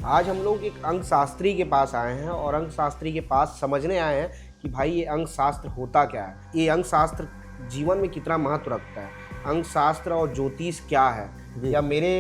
आज हम लोग एक अंक शास्त्री के पास आए हैं और अंक शास्त्री के पास समझने आए हैं कि भाई ये अंक शास्त्र होता क्या है, ये अंक शास्त्र जीवन में कितना महत्व रखता है, अंक शास्त्र और ज्योतिष क्या है, जी। या मेरे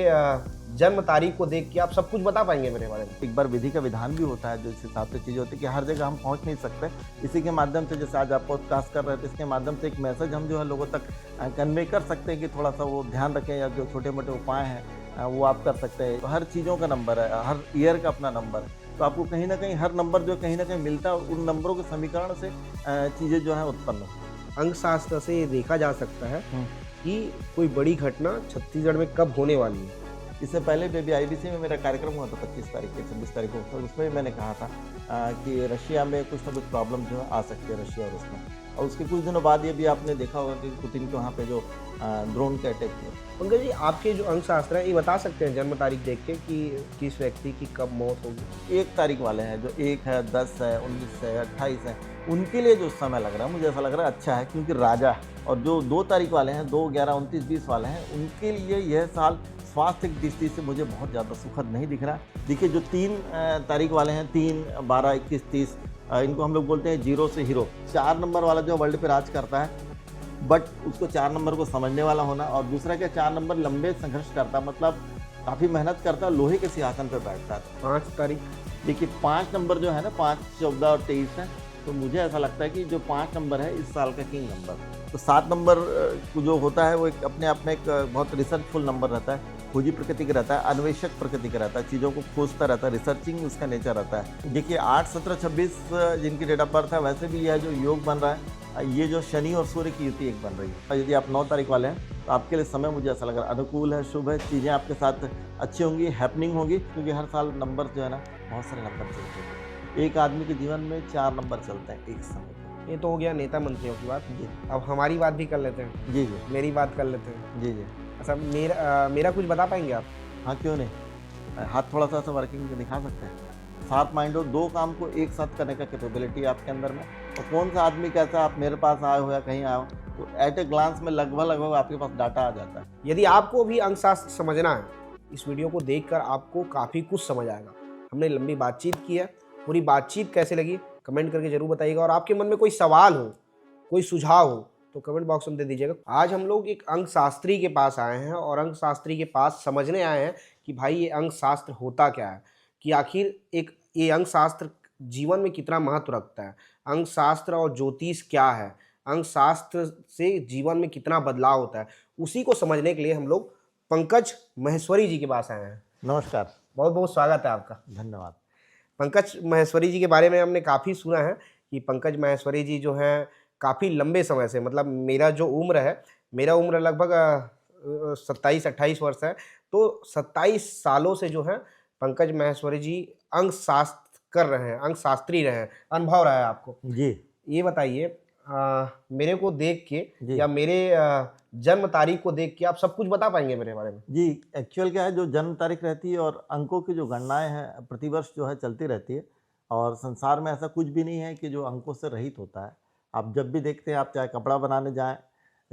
जन्म तारीख को देख के आप सब कुछ बता पाएंगे मेरे बारे में। एक बार विधि का विधान भी होता है, जो इस हिसाब से चीज़ें होती है कि हर जगह हम पहुंच नहीं सकते। इसी के माध्यम से जैसे आज आप पॉडकास्ट कर रहे थे, इसके माध्यम से एक मैसेज हम जो है लोगों तक कन्वे कर सकते हैं कि थोड़ा सा वो ध्यान रखें, या जो छोटे मोटे उपाय हैं वो आप कर सकते हैं। तो हर चीज़ों का नंबर है, हर ईयर का अपना नंबर है, तो आपको कहीं ना कहीं हर नंबर जो कहीं ना कहीं मिलता है, उन नंबरों के समीकरण से चीज़ें जो है उत्पन्न होती अंक शास्त्र से ये देखा जा सकता है हैं। कि कोई बड़ी घटना छत्तीसगढ़ में कब होने वाली है। इससे पहले भी IBC में मेरा कार्यक्रम हुआ था 25 तारीख के 26 तारीख को, तो उसमें मैंने कहा था कि रशिया में कुछ ना कुछ प्रॉब्लम जो है आ सकती है, रशिया और उसमें। और उसके कुछ दिनों बाद ये भी आपने देखा होगा कि पुतिन के वहाँ पे जो ड्रोन के अटैक हुए। पंकज जी, आपके जो अंक शास्त्र है ये बता सकते हैं जन्म तारीख देख के कि किस व्यक्ति की कब मौत होगी। 1 तारीख वाले हैं, जो 1 है, 10 है, 19 है, 28 है, उनके लिए जो समय लग रहा है, मुझे ऐसा लग रहा है अच्छा है, क्योंकि राजा है। और जो 2 तारीख वाले हैं, 2, 11, 29, 20 वाले हैं, उनके लिए यह साल स्वास्थ्य की दृष्टि से मुझे बहुत ज़्यादा सुखद नहीं दिख रहा। देखिए, जो 3 तारीख वाले हैं, 3, 12, 21, 30, इनको हम लोग बोलते हैं जीरो से हीरो। 4 नंबर वाला जो वर्ल्ड पे राज करता है, बट उसको 4 नंबर को समझने वाला होना, और दूसरा क्या, 4 नंबर लंबे संघर्ष करता, मतलब काफ़ी मेहनत करता, लोहे के सिंहासन पर बैठता है। 5 तारीख, देखिए 5 नंबर जो है ना, 5, 14 और 23 है, तो मुझे ऐसा लगता है कि जो 5 नंबर है इस साल का किंग नंबर। तो 7 नंबर जो होता है वो एक अपने आप में एक बहुत रिसर्चफुल नंबर रहता है, खोजी प्रकृति का रहता है, अन्वेषक प्रकृति का रहता है, चीज़ों को खोजता रहता है, रिसर्चिंग उसका नेचर रहता है। देखिए 8, 17, 26 जिनकी डेट ऑफ बर्थ है, वैसे भी यह जो योग बन रहा है, ये जो शनि और सूर्य की युति एक बन रही है। यदि आप 9 तारीख वाले हैं तो आपके लिए समय मुझे ऐसा लग रहा है अनुकूल है, शुभ है, चीज़ें आपके साथ अच्छी होंगी, हैपनिंग होगी, क्योंकि हर साल नंबर जो है ना, बहुत सारे नंबर चलते हैं। एक आदमी के जीवन में 4 नंबर चलते हैं एक समय पर। ये तो हो गया नेता मंत्रियों की बात। जी अब हमारी बात भी कर लेते हैं, जी जी मेरी बात कर लेते हैं। जी जी। अच्छा, मेरा कुछ बता पाएंगे आप? हाँ, क्यों नहीं। हाथ थोड़ा सा वर्किंग दिखा सकते हैं। शार्प माइंड हो, 2 काम को एक साथ करने का कैपेबिलिटी आपके अंदर में। और कौन सा आदमी कैसा, आप मेरे पास आए हो या कहीं आए हो, तो एट ए ग्लांस में लगभग आपके पास डाटा आ जाता है। यदि आपको भी अंकशास्त्र समझना है, इस वीडियो को देखकर आपको काफ़ी कुछ समझ आएगा। हमने लंबी बातचीत की है, पूरी बातचीत कैसे लगी कमेंट करके जरूर बताइएगा, और आपके मन में कोई सवाल हो, कोई सुझाव हो, तो कमेंट बॉक्स में दे दीजिएगा। आज हम लोग एक अंक शास्त्री के पास आए हैं और अंक शास्त्री के पास समझने आए हैं कि भाई ये अंक शास्त्र होता क्या है, कि आखिर एक ये अंक शास्त्र जीवन में कितना महत्व रखता है, अंक शास्त्र और ज्योतिष क्या है, अंक शास्त्र से जीवन में कितना बदलाव होता है। उसी को समझने के लिए हम लोग पंकज महेश्वरी जी के पास आए हैं। नमस्कार। बहुत बहुत स्वागत है आपका। धन्यवाद। पंकज महेश्वरी जी के बारे में हमने काफ़ी सुना है कि पंकज महेश्वरी जी जो हैं काफ़ी लंबे समय से, मतलब मेरा जो उम्र है, मेरा उम्र लगभग 27-28 वर्ष है, तो 27 सालों से जो है पंकज महेश्वरी जी अंक शास्त्र कर रहे हैं, अंक शास्त्री रहे हैं, अनुभव रहा है आपको। जी ये बताइए, मेरे को देख के जी या मेरे जन्म तारीख को देख के आप सब कुछ बता पाएंगे मेरे बारे में। जी। एक्चुअल क्या है, जो जन्म तारीख रहती है और अंकों की जो गणनाएं हैं प्रतिवर्ष जो है चलती रहती है, और संसार में ऐसा कुछ भी नहीं है कि जो अंकों से रहित होता है। आप जब भी देखते हैं, आप चाहे कपड़ा बनाने जाएं,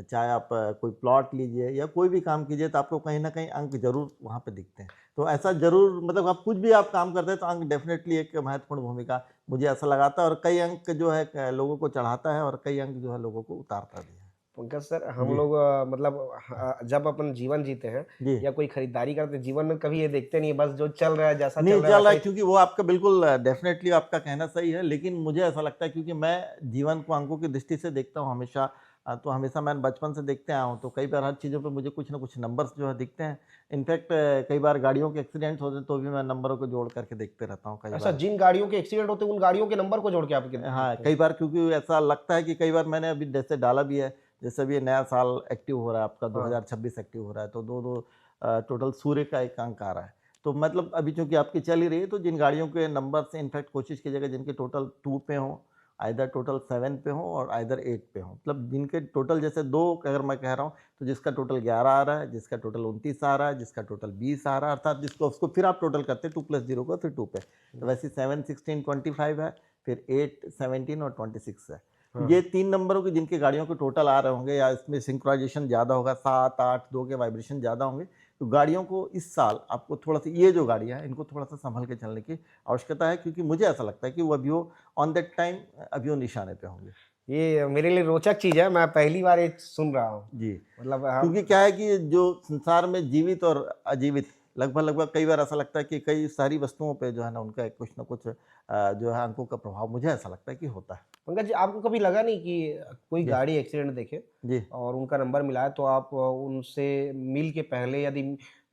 चाहे आप कोई प्लॉट लीजिए या कोई भी काम कीजिए, तो आपको कहीं ना कहीं अंक जरूर वहाँ पे दिखते हैं। तो ऐसा जरूर, मतलब आप कुछ भी आप काम करते हैं तो अंक डेफिनेटली एक महत्वपूर्ण भूमिका मुझे ऐसा लगाता है, और कई अंक जो है लोगों को चढ़ाता है और कई अंक जो है लोगों को उतारता भी है। पंकज सर, हम जी लोग मतलब जब अपन जीवन जीते हैं जी। या कोई खरीदारी करते हैं, जीवन में कभी ये देखते नहीं है, बस जो चल रहा है, जैसा नहीं चल रहा है चल रहा वैसा है, ही। क्योंकि वो आपका बिल्कुल डेफिनेटली आपका कहना सही है, लेकिन मुझे ऐसा लगता है क्योंकि मैं जीवन को अंकों की दृष्टि से देखता हूँ हमेशा। तो हमेशा मैं बचपन से देखते आया हूँ, तो कई बार हर चीज़ों पे मुझे कुछ ना कुछ नंबर्स जो है दिखते हैं। इनफैक्ट कई बार गाड़ियों के एक्सीडेंट होते हैं तो भी मैं नंबरों को जोड़ करके देखते रहता हूँ कई अच्छा, बार। जिन गाड़ियों के एक्सीडेंट होते हैं उन गाड़ियों के नंबर को जोड़ के आप हाँ, देखते हैं? कई बार क्योंकि ऐसा लगता है कि कई बार मैंने अभी जैसे डाला भी है, जैसे अभी नया साल एक्टिव हो रहा है आपका, हाँ। 2026 एक्टिव हो रहा है, तो दो टोटल सूर्य का एक अंक आ रहा है। तो मतलब अभी चूंकि आपकी चल ही रही है, तो जिन गाड़ियों के नंबर से इनफैक्ट कोशिश कीजिएगा जिनके टोटल 2 पे हों, आइदर टोटल 7 पे हों और आइदर 8 पे हों, मतलब जिनके टोटल जैसे 2 अगर मैं कह रहा हूँ, तो जिसका टोटल 11 आ रहा है, जिसका टोटल 29 आ रहा है, जिसका टोटल 20 आ रहा है, अर्थात जिसको उसको फिर आप टोटल करते हैं 2 + 0 को, फिर 2 पे। तो वैसे 7, 16, 25 है, फिर 8, 17 और 26 है। हाँ। ये 3 नंबरों की जिनके गाड़ियों के टोटल आ रहे होंगे, या इसमें सिंक्रोनाइजेशन ज़्यादा होगा, 7, 8, 2 के वाइब्रेशन ज़्यादा होंगे, तो गाड़ियों को इस साल आपको थोड़ा सा, ये जो गाड़ियाँ हैं इनको थोड़ा सा संभल के चलने की आवश्यकता है, क्योंकि मुझे ऐसा लगता है कि वो अभी वो ऑन दैट टाइम अभी वो निशाने पे होंगे। ये मेरे लिए रोचक चीज़ है, मैं पहली बार ये सुन रहा हूँ। जी, मतलब क्योंकि क्या है कि जो संसार में जीवित और अजीवित लगभग कई बार ऐसा लगता है कि कई सारी वस्तुओं पे जो है ना उनका कुछ ना कुछ जो है अंकों का प्रभाव मुझे ऐसा लगता है कि होता है। पंकज जी, आपको कभी लगा नहीं कि कोई जी, गाड़ी एक्सीडेंट देखे जी। और उनका नंबर मिला है, तो आप उनसे मिल के पहले यदि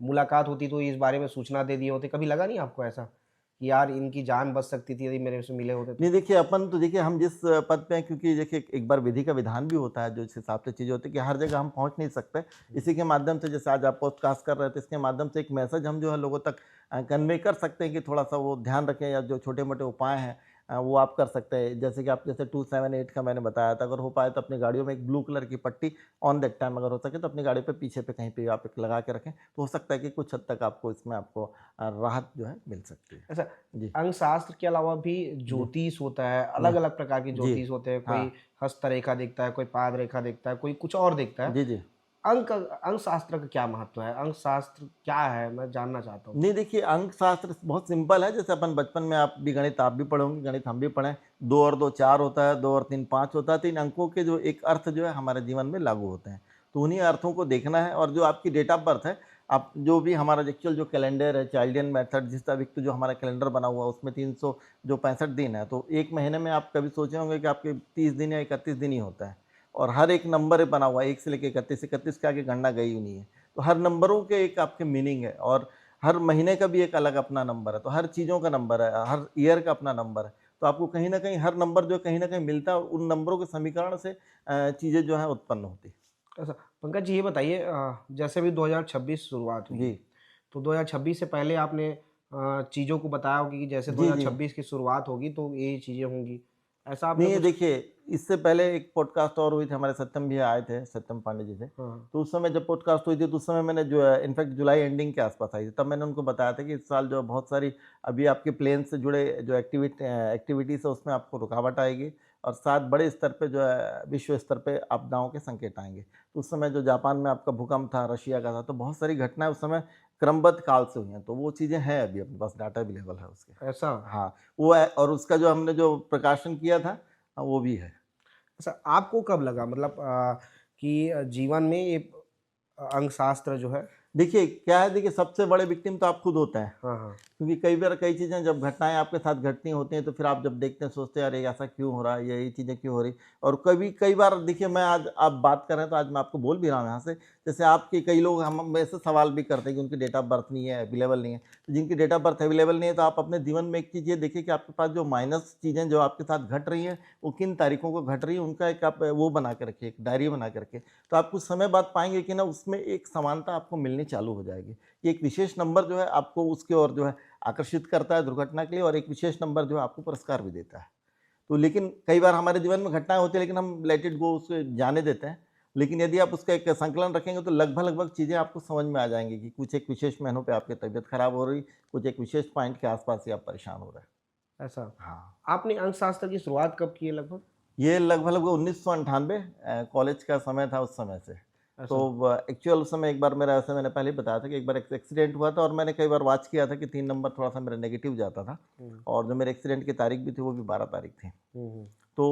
मुलाकात होती तो इस बारे में सूचना दे दिए होते? कभी लगा नहीं आपको ऐसा कि यार इनकी जान बच सकती थी यदि मेरे से मिले होते तो? नहीं देखिए, अपन तो देखिए हम जिस पद पे हैं, क्योंकि देखिए एक बार विधि का विधान भी होता है, जो इस हिसाब से चीज़ें होती है कि हर जगह हम पहुंच नहीं सकते। इसी के माध्यम से जैसे आज आप पॉडकास्ट कर रहे थे, इसके माध्यम से एक मैसेज हम जो है लोगों तक कन्वे कर सकते हैं कि थोड़ा सा वो ध्यान रखें, या जो छोटे मोटे उपाय हैं वो आप कर सकते हैं। जैसे कि आप जैसे 278 का मैंने बताया था, अगर हो पाए तो अपनी गाड़ियों में एक ब्लू कलर की पट्टी ऑन दैट टाइम अगर हो सके तो अपनी गाड़ी पे पीछे पे कहीं पे आप एक लगा के रखें, तो हो सकता है कि कुछ हद तक आपको इसमें आपको राहत जो है मिल सकती है। ऐसा जी, अंकशास्त्र के अलावा भी जी, ज्योतिष होता है, जी, अलग-अलग प्रकार के जी। ज्योतिष होते हैं, हाँ। कोई हस्तरेखा देखता है, कोई पाद रेखा देखता है, कोई कुछ और देखता है। जी, जी। अंकशास्त्र का क्या महत्व है? अंकशास्त्र क्या है? मैं जानना चाहता हूँ। नहीं देखिए, अंक शास्त्र बहुत सिंपल है। जैसे अपन बचपन में आप भी गणित आप भी पढ़े होंगे, गणित हम भी पढ़े। 2 और 2 4 होता है, 2 और 3 5 होता है। तो इन अंकों के जो एक अर्थ जो है हमारे जीवन में लागू होते हैं। तो उन्हीं अर्थों को देखना है, और जो आपकी डेट ऑफ बर्थ है, आप जो भी हमारा एक्चुअल जो कैलेंडर है, चाइल्डियन मेथड जिस तारीख को जो हमारा कैलेंडर बना हुआ है उसमें 300 जो 65 दिन है, तो 1 महीने में आप कभी सोचे होंगे कि आपके 30 दिन या 31 दिन ही होता है। और हर एक नंबर बना हुआ है 1 से लेके 31, 31 के आगे गणना गई हुई नहीं है। तो हर नंबरों के एक आपके मीनिंग है, और हर महीने का भी एक अलग अपना नंबर है, तो हर चीज़ों का नंबर है, हर ईयर का अपना नंबर है। तो आपको कहीं न कहीं हर नंबर जो कहीं न कहीं मिलता है, और उन नंबरों के समीकरण से चीज़ें जो हैं उत्पन्न होती हैं। ऐसा पंकज जी, ये बताइए, जैसे अभी 2026 शुरुआत हुई जी। है, तो 2026 से पहले आपने चीज़ों को बताया होगा कि जैसे जी, जी। 2026 की शुरुआत होगी तो ये चीज़ें होंगी। ऐसा आपने नहीं, ये कुछ? देखिए, इससे पहले एक पॉडकास्ट और हुई थी, हमारे सत्यम भैया आए थे, सत्यम पांडे जी थे। हाँ, तो उस समय जब पॉडकास्ट हुई थी, तो उस समय मैंने जो है इनफैक्ट जुलाई एंडिंग के आस-पास आई थी। तब मैंने उनको बताया था कि इस साल जो है बहुत सारी अभी आपके प्लेन से जुड़े जो एक्टिविटीज़ है उसमें आपको रुकावट आएगी, और साथ बड़े स्तर पे जो है विश्व स्तर पे आपदाओं के संकेत आएँगे। तो उस समय जो जापान में आपका भूकंप था, रशिया का था, तो बहुत सारी घटनाएँ उस समय क्रमबद्ध काल से हुई हैं। तो वो चीज़ें हैं, अभी अपने पास डाटा अवेलेबल है उसके। ऐसा? हाँ, वो है, और उसका जो हमने जो प्रकाशन किया था वो भी है। अच्छा, आपको कब लगा, मतलब कि जीवन में ये अंकशास्त्र जो है? देखिए, क्या है, देखिए सबसे बड़े विक्टिम तो आप खुद होते हैं। हाँ, हाँ। क्योंकि कई बार कई चीज़ें जब घटनाएँ आपके साथ घटती होती हैं, तो फिर आप जब देखते हैं सोचते हैं अरे ऐसा क्यों हो रहा है, ये चीज़ें क्यों हो रही। और कई बार देखिए, मैं आज आप बात कर रहे हैं तो आज मैं आपको बोल भी रहा हूँ यहाँ से। जैसे आपके कई लोग हम मेरे से सवाल भी करते हैं कि उनकी डेट ऑफ बर्थ नहीं है, अवेलेबल नहीं है। तो जिनकी डेट ऑफ बर्थ अवेलेबल नहीं है, तो आप अपने जीवन में एक चीज़ ये देखिए कि आपके पास जो माइनस चीज़ें जो आपके साथ घट रही हैं, वो किन तारीखों को घट रही है, उनका एक आप वो बना के रखिए, एक डायरी बना के रखिए। तो आप कुछ समय बाद पाएँगे कि ना उसमें एक समानता आपको मिलनी चालू हो जाएगी। कि एक विशेष नंबर जो है आपको उसकी ओर जो है आकर्षित करता है दुर्घटना के लिए, और एक विशेष नंबर जो है आपको पुरस्कार भी देता है। तो लेकिन कई बार हमारे जीवन में घटनाएँ होती हैं, लेकिन हम लेट इट गो, उसे जाने देते हैं। लेकिन यदि आप उसका एक संकलन रखेंगे तो लगभग चीज़ें आपको समझ में आ जाएँगी कि कुछ एक विशेष महीनों पे आपकी तबीयत खराब हो रही, कुछ एक विशेष पॉइंट के आस-पास ही आप परेशान हो रहे हैं। ऐसा? हाँ। आपने अंकशास्त्र की शुरुआत कब की है लगभग? ये लगभग 1998 कॉलेज का समय था उस समय से। तो ऐसा? एक्चुअल उस समय एक बार मेरा, ऐसे मैंने पहले ही बताया था कि एक बार एक एक्सीडेंट हुआ था, और मैंने कई बार वॉच किया था कि 3 नंबर थोड़ा-सा मेरा नेगेटिव जाता था, हुँ, और जो मेरे एक्सीडेंट की तारीख भी थी वो भी 12 तारीख थी। हुँ, हुँ। तो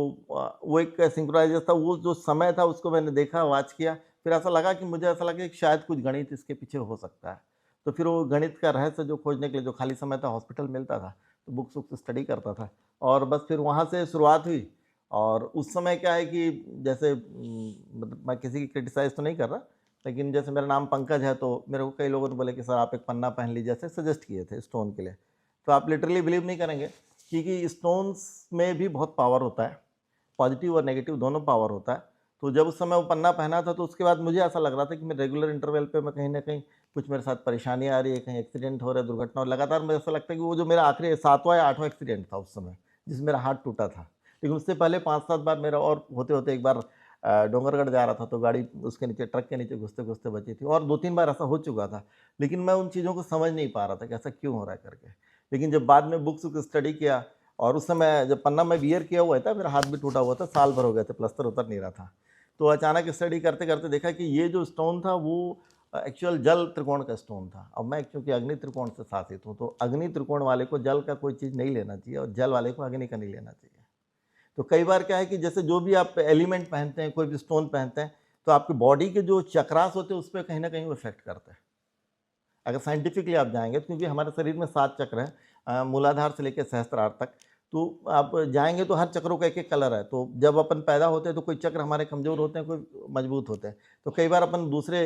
वो एक सिंक्रोनाइज़ेशन था, वो जो समय था उसको मैंने देखा, वॉच किया, फिर ऐसा लगा कि मुझे ऐसा लगा कि शायद कुछ गणित इसके पीछे हो सकता है। तो फिर वो गणित का रहस्य जो खोजने के लिए जो खाली समय था हॉस्पिटल मिलता था, तो बुक्स-वुक्स स्टडी करता था, और बस फिर वहाँ से शुरुआत हुई। और उस समय क्या है कि जैसे मतलब मैं किसी की क्रिटिसाइज़ तो नहीं कर रहा, लेकिन जैसे मेरा नाम पंकज है, तो मेरे को कई लोगों ने बोले कि सर आप एक पन्ना पहन लीजिए, ऐसे सजेस्ट किए थे स्टोन के लिए। तो आप लिटरली बिलीव नहीं करेंगे, क्योंकि स्टोन्स में भी बहुत पावर होता है। पॉजिटिव और नेगेटिव दोनों पावर होता है। तो जब उस समय वो पन्ना पहना था, तो उसके बाद मुझे ऐसा लग रहा था कि मैं रेगुलर इंटरवल पे मैं कहीं न कहीं कुछ मेरे साथ परेशानियाँ आ रही है, कहीं एक्सीडेंट हो रहा है, दुर्घटना, और लगातार मुझे ऐसा लगता है कि वो जो मेरा आखिरी 7वाँ या 8वाँ एक्सीडेंट था उस समय, जिसमें मेरा हाथ टूटा था। लेकिन उससे पहले 5-7 बार मेरा, और होते-होते एक बार डोंगरगढ़ जा रहा था, तो गाड़ी उसके नीचे, ट्रक के नीचे घुसते-घुसते बची थी, और 2-3 बार ऐसा हो चुका था। लेकिन मैं उन चीज़ों को समझ नहीं पा रहा था कि ऐसा क्यों हो रहा है करके। लेकिन जब बाद में बुक्स स्टडी किया, और उस समय जब पन्ना मैं वियर किया हुआ था, मेरा हाथ भी टूटा हुआ था, साल भर हो गए थे, प्लास्टर उतर नहीं रहा था। तो अचानक स्टडी करते-करते देखा कि ये जो स्टोन था वो एक्चुअल जल त्रिकोण का स्टोन था। अब मैं क्योंकि अग्नि त्रिकोण से शासित हूँ, तो अग्नि त्रिकोण वाले को जल का कोई चीज़ नहीं लेना चाहिए और जल वाले को अग्नि का नहीं लेना चाहिए। तो कई बार क्या है कि जैसे जो भी आप एलिमेंट पहनते हैं, कोई भी स्टोन पहनते हैं, तो आपकी बॉडी के जो चक्रास होते हैं उस पर कहीं ना कहीं वो इफेक्ट करते हैं। अगर साइंटिफिकली आप जाएंगे तो, क्योंकि हमारे शरीर में 7 चक्र हैं, मूलाधार से लेकर सहस्त्रार तक, तो आप जाएंगे तो हर चक्रों का एक एक कलर है। तो जब अपन पैदा होते हैं तो कोई चक्र हमारे कमज़ोर होते हैं, कोई मजबूत होते हैं। तो कई बार अपन दूसरे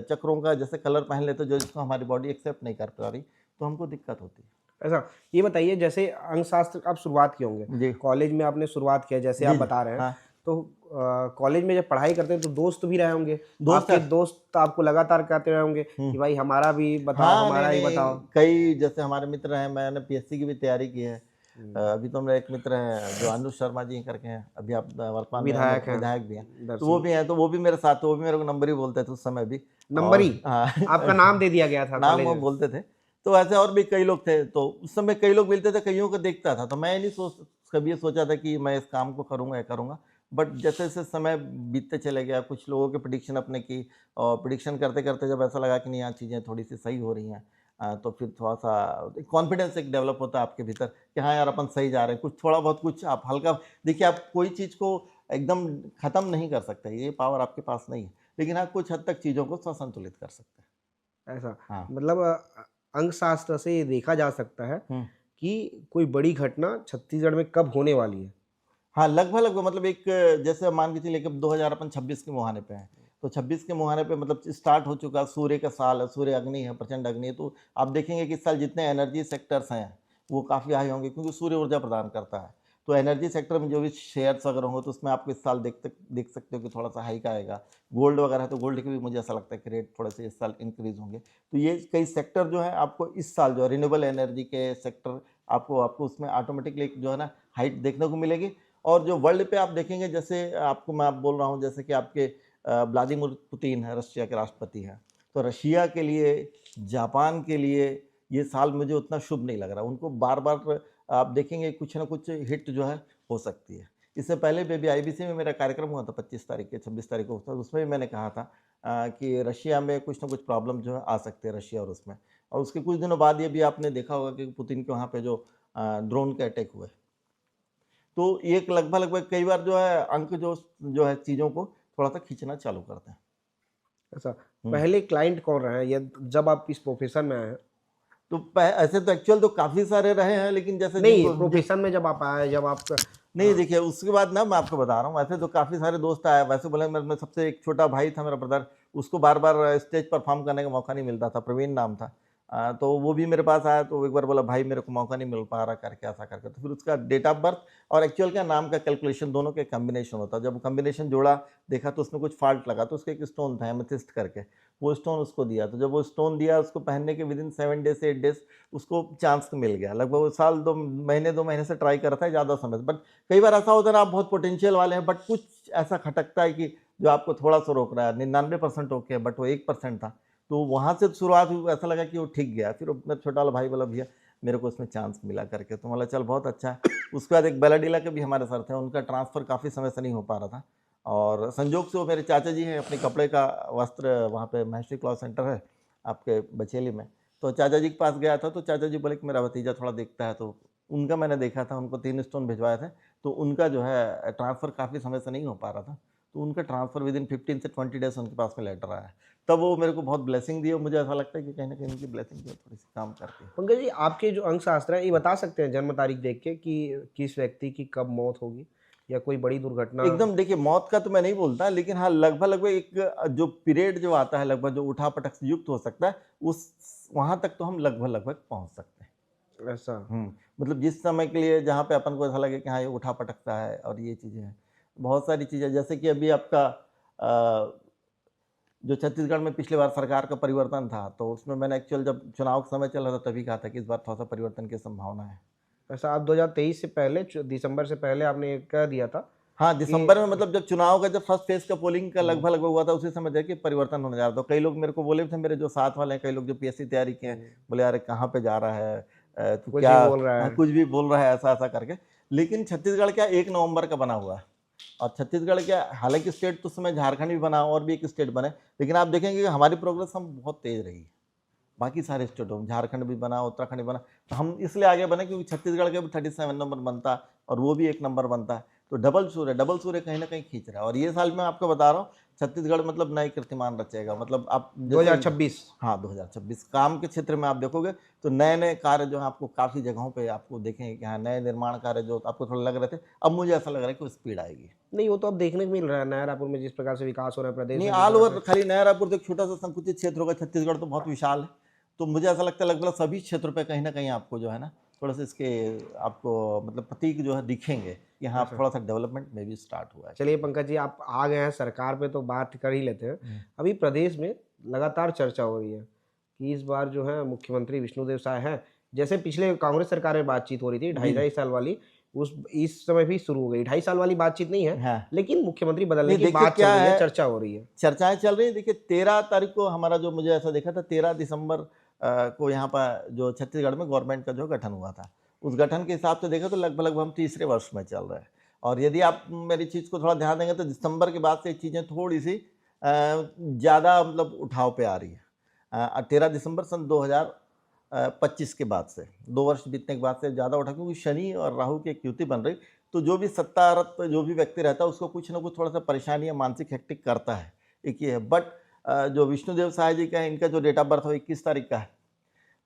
चक्रों का जैसे कलर पहन लेते हैं जो जिसको हमारी बॉडी एक्सेप्ट नहीं कर पा रही, तो हमको दिक्कत होती है। ऐसा ये बताइए, जैसे अंकशास्त्र आप शुरुआत किए होंगे, जी कॉलेज में आपने शुरुआत किया जैसे जी आप जी, बता रहे हैं, हाँ तो कॉलेज में जब पढ़ाई करते हैं तो दोस्त भी रहे होंगे, दोस्त आपके दोस्त आपको लगातार कहते रहे होंगे कि भाई हमारा भी बताओ, हाँ, हमारा ही नहीं, बताओ। कई जैसे हमारे मित्र हैं, मैंने पीएससी की भी तैयारी की है। हम्म, अभी तो मेरे एक मित्र हैं जो अनुज शर्मा जी करके हैं, अभी आप वर्तमान में विधायक मेरे हैं विधायक भी हैं, दर तो वो सिंह, भी हैं, तो वो भी मेरे साथ, तो वो भी मेरे को नंबर ही बोलते थे उस समय भी। नंबरी, और हाँ आपका नाम दे दिया गया था नाम कॉलेज वो में। बोलते थे। तो ऐसे और भी कई लोग थे, तो उस समय कई लोग मिलते थे, कईयों को देखता था, तो मैं नहीं कभी ये सोचा था कि मैं इस काम को करूँगा या करूँगा। बट जैसे जैसे समय बीतते चले गया, कुछ लोगों की प्रेडिक्शन अपने की, और प्रेडिक्शन करते करते जब ऐसा लगा कि नहीं, यहाँ चीज़ें थोड़ी सी सही हो रही हैं, तो फिर थोड़ा-सा कॉन्फिडेंस एक डेवलप होता है आपके भीतर कि हाँ यार, अपन सही जा रहे हैं। कुछ थोड़ा बहुत कुछ आप हल्का, देखिए आप कोई चीज़ को एकदम ख़त्म नहीं कर सकते, ये पावर आपके पास नहीं है। लेकिन हाँ, कुछ हद तक चीज़ों को स्वसंतुलित कर सकते हैं। ऐसा हाँ। मतलब अंकशास्त्र से ये देखा जा सकता है हुँ। कि कोई बड़ी घटना छत्तीसगढ़ में कब होने वाली है। हाँ, लगभग-लगभग मतलब एक, जैसे मान के चलिए कि 2026 के मुहाने पे हैं, तो 26 के मुहाने पे मतलब स्टार्ट हो चुका, सूर्य का साल है, सूर्य अग्नि है, प्रचंड अग्नि है, तो आप देखेंगे कि इस साल जितने एनर्जी सेक्टर्स हैं, वो काफ़ी हाई होंगे क्योंकि सूर्य ऊर्जा प्रदान करता है। तो एनर्जी सेक्टर में जो भी शेयर्स वगैरह होंगे, तो उसमें आपको इस साल देख सकते हो कि थोड़ा-सा हाइक आएगा। गोल्ड वगैरह है, तो गोल्ड के भी मुझे ऐसा लगता है कि रेट थोड़े-से इस साल इंक्रीज़ होंगे। तो ये कई सेक्टर जो है आपको इस साल जो है रिन्यूएबल एनर्जी के सेक्टर, आपको आपको उसमें ऑटोमेटिकली एक जो है ना हाइट देखने को मिलेगी। और जो वर्ल्ड पे आप देखेंगे, जैसे आपको मैं बोल रहा हूँ, जैसे कि आपके व्लादिमीर पुतिन है, रशिया के राष्ट्रपति हैं, तो रशिया के लिए, जापान के लिए ये साल मुझे उतना शुभ नहीं लग रहा। उनको बार-बार आप देखेंगे कुछ ना कुछ हिट जो है हो सकती है। इससे पहले भी आईबीसी में मेरा कार्यक्रम हुआ था 25 तारीख के 26 तारीख को, तो उसमें भी मैंने कहा था कि रशिया में कुछ ना कुछ प्रॉब्लम जो है आ सकते हैं, रशिया और उसमें। और उसके कुछ दिनों बाद ये भी आपने देखा होगा कि पुतिन के वहाँ पे जो ड्रोन के अटैक हुए। तो ये लगभग-लगभग कई बार जो है अंक जो है चीज़ों को थोड़ा-सा खींचना चालू करते हैं। ऐसा हुँ। पहले क्लाइंट कौन रहे हैं, या जब आप इस प्रोफेशन में आए हैं? तो ऐसे तो एक्चुअल तो काफ़ी सारे रहे हैं, लेकिन जैसे नहीं, जिनको प्रोफेशन में जब आप आए, जब आपका नहीं, देखिए उसके बाद ना मैं आपको बता रहा हूँ, वैसे तो काफ़ी सारे दोस्त आए, वैसे बोले मेरे सबसे एक छोटा भाई था मेरा ब्रदर, उसको बार-बार स्टेज परफ़ॉर्म करने का मौका नहीं मिलता था, प्रवीण नाम था। तो वो भी मेरे पास आया, तो एक बार बोला भाई मेरे को मौका नहीं मिल पा रहा करके ऐसा करके, तो फिर उसका डेट ऑफ बर्थ और एक्चुअल का नाम का कैलकुलेशन दोनों के कॉम्बिनेशन होता है। जब कॉम्बिनेशन जोड़ा, देखा तो उसमें कुछ फ़ॉल्ट लगा, तो उसका एक स्टोन था एमेथिस्ट करके, वो स्टोन उसको दिया। तो जब वो स्टोन दिया, उसको पहनने के विदिन 7 डेज़ से 8 डेज़ उसको चांस मिल गया। लगभग वो साल 2 महीने 2 महीने से ट्राई कर रहा था ज़्यादा समय से, बट कई बार ऐसा होता है ना, आप बहुत पोटेंशियल वाले हैं, बट कुछ ऐसा खटकता है कि जो आपको थोड़ा-सा रोक रहा है। 99% ओके है, बट वो 1% था। तो वहाँ से शुरुआत हुई, ऐसा लगा कि वो ठीक गया। फिर मेरा छोटा वाला भाई बोला भैया मेरे को इसमें चांस मिला करके, तो बोला चल बहुत अच्छा है। उसके बाद एक बेलाडीला के भी हमारे सर थे, उनका ट्रांसफ़र काफ़ी समय से नहीं हो पा रहा था, और संजोग से वो मेरे चाचा जी हैं, अपने कपड़े का वस्त्र वहाँ पे महेश्वरी क्लॉथ सेंटर है आपके बचेली में। तो चाचा जी के पास गया था, तो चाचा जी बोले कि मेरा भतीजा थोड़ा देखता है, तो उनका मैंने देखा था, उनको 3 स्टोन भिजवाए थे। तो उनका जो है ट्रांसफ़र काफ़ी समय से नहीं हो पा रहा था, तो उनका ट्रांसफ़र विदिन 15 से 20 डेज़ उनके पास में लेटर आया। तब वो मेरे को बहुत ब्लेसिंग दी, और मुझे ऐसा लगता है कि कहीं न कहीं उनकी ब्लेसिंग जो है थोड़ी-सी काम करती है। पंकज जी, आपके जो अंकशास्त्र है, ये बता सकते हैं जन्म तारीख देख के कि किस व्यक्ति की कब मौत होगी, या कोई बड़ी दुर्घटना? एकदम देखिए, मौत का तो मैं नहीं बोलता, लेकिन हाँ, लगभग-लगभग एक जो पीरियड जो आता है, लगभग जो उठा-पटक से युक्त हो सकता है, उस वहाँ तक तो हम लगभग-लगभग पहुँच सकते हैं। ऐसा मतलब जिस समय के लिए जहाँ पे अपन को ऐसा लगे कि हाँ, ये उठा-पटकता है और ये चीज़ें हैं। बहुत सारी चीज़ें, जैसे कि अभी आपका जो छत्तीसगढ़ में पिछली बार सरकार का परिवर्तन था, तो उसमें मैंने एक्चुअल जब चुनाव का समय चल रहा था तभी कहा था कि इस बार थोड़ा-सा परिवर्तन की संभावना है। ऐसा आप 2023 से पहले, दिसंबर से पहले आपने कह दिया था हाँ, कि दिसंबर में मतलब जब चुनाव का जब फर्स्ट फेज़ का पोलिंग का लगभग-लगभग हुआ था, उसी समय देखिए परिवर्तन होने जा रहा था। कई लोग मेरे को बोले थे, मेरे जो साथ वाले हैं, कई लोग जो पीएससी तैयारी किए हैं, बोले यार कहाँ पे जा रहा है? तू कुछ क्या भी बोल रहा है। कुछ भी बोल रहा है ऐसा-ऐसा करके। लेकिन छत्तीसगढ़ क्या 1 नवंबर का बना हुआ है। और छत्तीसगढ़ के हालांकि स्टेट तो उस समय झारखंड भी बना और भी एक स्टेट बने, लेकिन आप देखेंगे कि हमारी प्रोग्रेस हम बहुत तेज़ रही है बाकी सारे स्टेटों में। झारखंड भी बना, उत्तराखंड भी बना, तो हम इसलिए आगे बने क्योंकि छत्तीसगढ़ के भी 37 नंबर बनता और वो भी 1 नंबर बनता है। तो डबल सूर्य कहीं ना कहीं खींच रहा है। और ये साल मैं आपको बता रहा हूँ छत्तीसगढ़ मतलब नए कीर्तिमान रचेगा। मतलब आप जैसे 2026। हाँ 2026 काम के क्षेत्र में आप देखोगे तो नए नए कार्य जो है आपको काफ़ी जगहों पे आपको देखेंगे कि हाँ नए निर्माण कार्य जो आपको थोड़ा लग रहे थे, अब मुझे ऐसा लग रहा है कि स्पीड आएगी। नहीं, वो तो अब देखने को मिल रहा है नया रायपुर में जिस प्रकार से विकास हो रहा है प्रदेश नहीं में, जिस ऑल प्रकार ओवर से। खाली नया रायपुर तो एक छोटा सा संकुचित क्षेत्र होगा, छत्तीसगढ़ तो बहुत विशाल है। तो मुझे ऐसा लगता है लगभग सभी क्षेत्रों पे कहीं ना कहीं आपको जो है ना थोड़ा सा इसके आपको मतलब प्रतीक जो है दिखेंगे कि हाँ अच्छा। थोड़ा सा डेवलपमेंट में भी स्टार्ट हुआ है। चलिए पंकज जी, आप आ गए हैं सरकार पे तो बात कर ही लेते हैं। अभी प्रदेश में लगातार चर्चा हो रही है कि इस बार जो है मुख्यमंत्री विष्णुदेव साय हैं। जैसे पिछले कांग्रेस सरकार में बातचीत हो रही थी ढाई जी ढाई साल वाली, उस इस समय भी शुरू हो गई। 2.5 साल वाली बातचीत नहीं है, हाँ लेकिन मुख्यमंत्री बदलने नहीं की देखिए बात चल क्या रही है, है, चर्चा हो रही है। चर्चाएं चल रही है। देखिए 13 तारीख को हमारा जो मुझे ऐसा देखा था 13 दिसंबर को यहाँ पर जो छत्तीसगढ़ में गवर्नमेंट का जो गठन हुआ था, उस गठन के हिसाब से देखा तो लगभग हम तीसरे वर्ष में चल रहे हैं। और यदि आप मेरी चीज़ को थोड़ा ध्यान देंगे तो दिसंबर के बाद से चीज़ें थोड़ी सी ज़्यादा मतलब उठाव पे आ रही है। 13 दिसंबर सन 2025 के बाद से 2 वर्ष बीतने के बाद से ज़्यादा उठा, क्योंकि शनि और राहु की एक युति बन रही। तो जो भी सत्तारत पे जो भी व्यक्ति रहता है उसको कुछ ना कुछ थोड़ा सा परेशानी या मानसिक हेक्टिक करता है, एक ये है। बट जो विष्णुदेव साय जी का है, इनका जो डेट ऑफ बर्थ है 21 तारीख का है,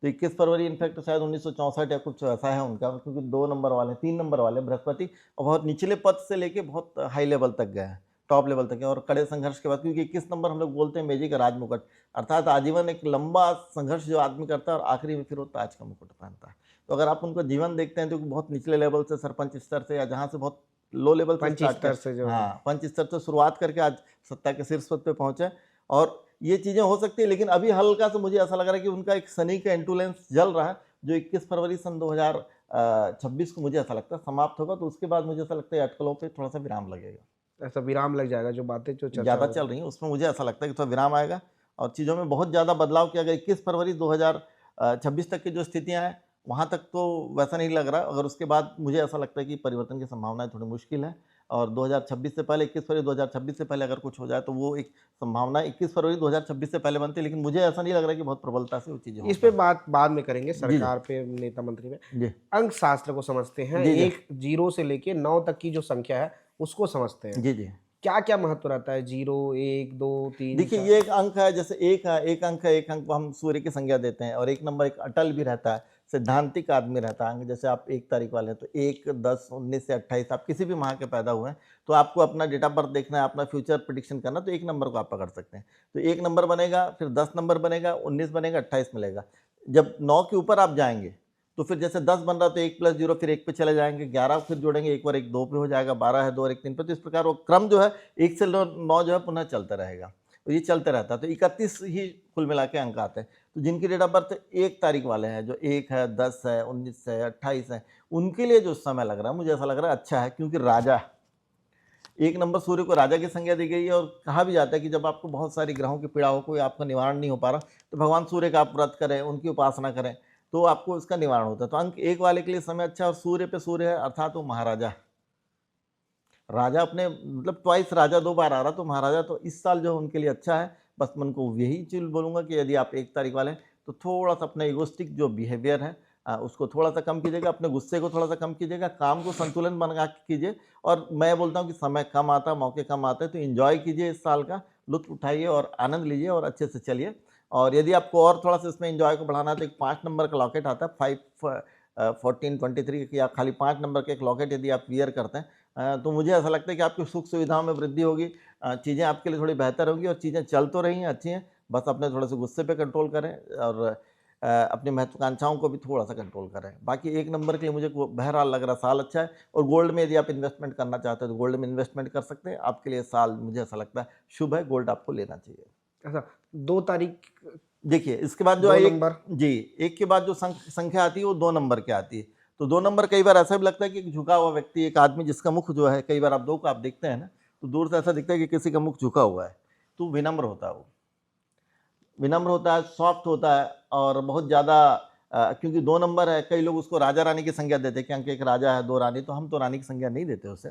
तो 21 फरवरी इनफैक्ट शायद 1964 या कुछ ऐसा है उनका, क्योंकि 2 नंबर वाले 3 नंबर वाले बृहस्पति और बहुत निचले पद से लेके बहुत हाई लेवल तक गए हैं, टॉप लेवल तक गए। और कड़े संघर्ष के बाद, क्योंकि 21 नंबर हम लोग बोलते हैं मेजी का राजमुकुट, अर्थात आजीवन एक लंबा संघर्ष जो आदमी करता है और आखिरी में फिर वो ताज का मुकुट पहनता है। तो अगर आप उनका जीवन देखते हैं तो बहुत निचले लेवल से सरपंच स्तर से या जहाँ से बहुत लो लेवल से पंच स्टार्ट स्तर कर, से जो है। हाँ पंच स्तर से शुरुआत करके आज सत्ता के शीर्ष पद पे पहुंचे। और ये चीज़ें हो सकती है, लेकिन अभी हल्का सा मुझे ऐसा लग रहा है कि उनका एक शनि का इंटुलेंस जल रहा है, जो 21 फरवरी सन 2026 को मुझे ऐसा लगता है समाप्त होगा। तो उसके बाद मुझे ऐसा लगता है अटकलों पे थोड़ा सा विराम लगेगा। ऐसा विराम लग जाएगा, जो बातें जो चर्चा ज़्यादा हो चल रही रही हैं उसमें मुझे ऐसा लगता है कि थोड़ा विराम आएगा और चीज़ों में बहुत ज़्यादा बदलाव किया गया। 21 फरवरी 2026 तक की जो स्थितियाँ हैं वहाँ तक तो वैसा नहीं लग रहा। अगर उसके बाद मुझे ऐसा लगता है कि परिवर्तन की संभावनाएं थोड़ी मुश्किल है। और 2026 से पहले 21 फरवरी 2026 से पहले अगर कुछ हो जाए तो वो एक संभावना 21 फरवरी 2026 से पहले बनती है, लेकिन मुझे ऐसा नहीं लग रहा है कि बहुत प्रबलता से वो चीज़ें है। इस हो पे पाएं। बात बाद में करेंगे, जी जी सरकार पे, नेता मंत्री में। जी अंक शास्त्र को समझते हैं, जी जी एक 0 से लेके 9 तक की जो संख्या है उसको समझते हैं। जी जी क्या क्या महत्व रहता है 0, 1, 2, 3, देखिए 4? ये एक अंक है, जैसे एक है, एक अंक है, एक अंक को हम सूर्य की संज्ञा देते हैं। और एक नंबर एक अटल भी रहता है, सैद्धांतिक आदमी रहता है अंक। जैसे आप 1 तारीख वाले हैं तो 1, 10, 19 से 28 आप किसी भी माह के पैदा हुए हैं तो आपको अपना डेट ऑफ बर्थ देखना है, अपना फ्यूचर प्रिडिक्शन करना, तो 1 नंबर को आप पकड़ सकते हैं। तो 1 नंबर बनेगा, फिर 10 नंबर बनेगा, 19 बनेगा, 28 मिलेगा। जब 9 के ऊपर आप जाएंगे तो फिर जैसे 10 बन रहा तो 1 + 0 फिर 1 पे चले जाएंगे, 11 फिर जोड़ेंगे, एक बार 1 2 पे हो जाएगा, 12 है 2 और 1 3 पे। तो इस प्रकार वो क्रम जो है 1 से 9 जो है पुनः चलता रहेगा। तो ये चलते रहता है। तो 31 ही कुल मिला के अंक आते हैं। तो जिनकी डेट ऑफ बर्थ 1 तारीख वाले हैं, जो 1 है, 10 है, 19 है, 28 है, उनके लिए जो समय लग रहा है मुझे ऐसा लग रहा है अच्छा है, क्योंकि राजा 1 नंबर सूर्य को राजा की संज्ञा दी गई है। और कहा भी जाता है कि जब आपको बहुत सारी ग्रहों की पीड़ा हो, कोई आपका निवारण नहीं हो पा रहा, तो भगवान सूर्य का आप व्रत करें, उनकी उपासना करें, तो आपको इसका निवारण होता है। तो अंक 1 वाले के लिए समय अच्छा है। और सूर्य पे सूर्य है, अर्थात वो महाराजा, राजा अपने मतलब ट्वाइस राजा 2 बार आ रहा, तो महाराजा तो इस साल जो है उनके लिए अच्छा है। बस मैं उनको यही चीज़ बोलूँगा कि यदि आप 1 तारीख वाले हैं तो थोड़ा सा अपना इगोस्टिक जो बिहेवियर है उसको थोड़ा सा कम कीजिएगा, अपने गुस्से को थोड़ा सा कम कीजिएगा, काम को संतुलन बना के कीजिए। और मैं बोलता हूँ कि समय कम आता है, मौके कम आते हैं, तो एंजॉय कीजिए, इस साल का लुत्फ़ उठाइए और आनंद लीजिए और अच्छे से चलिए। और यदि आपको और थोड़ा सा इसमें एंजॉय को बढ़ाना है तो एक 5 नंबर का लॉकेट आता है, 5 14 23 की, आप खाली 5 नंबर का एक लॉकेट यदि आप वियर करते हैं तो मुझे ऐसा लगता है कि आपकी सुख सुविधाओं में वृद्धि होगी, चीज़ें आपके लिए थोड़ी बेहतर होंगी। और चीज़ें चल तो रही हैं, अच्छी हैं, बस अपने थोड़े से गुस्से पे कंट्रोल करें और अपनी महत्वाकांक्षाओं को भी थोड़ा सा कंट्रोल करें। बाकी 1 नंबर के लिए मुझे बहरहाल लग रहा साल अच्छा है। और गोल्ड में यदि आप इन्वेस्टमेंट करना चाहते हैं तो गोल्ड में इन्वेस्टमेंट कर सकते हैं। आपके लिए साल मुझे ऐसा लगता है शुभ है, गोल्ड आपको लेना चाहिए। ऐसा 2 तारीख देखिए इसके बाद जो 2 है एक नंबर। जी, 1 के बाद जो संख्या आती है वो 2 नंबर की आती है। तो 2 नंबर कई बार ऐसा भी लगता है कि एक झुका हुआ व्यक्ति, एक आदमी जिसका मुख जो है, कई बार आप 2 को आप देखते हैं ना तो दूर से ऐसा दिखता है कि किसी का मुख झुका हुआ है, तो विनम्र होता है, वो विनम्र होता है, सॉफ्ट होता है। और बहुत ज़्यादा क्योंकि 2 नंबर है, कई लोग उसको राजा रानी की संज्ञा देते हैं कि अंक 1 राजा है, 2 रानी, तो हम तो रानी की संज्ञा नहीं देते उसे,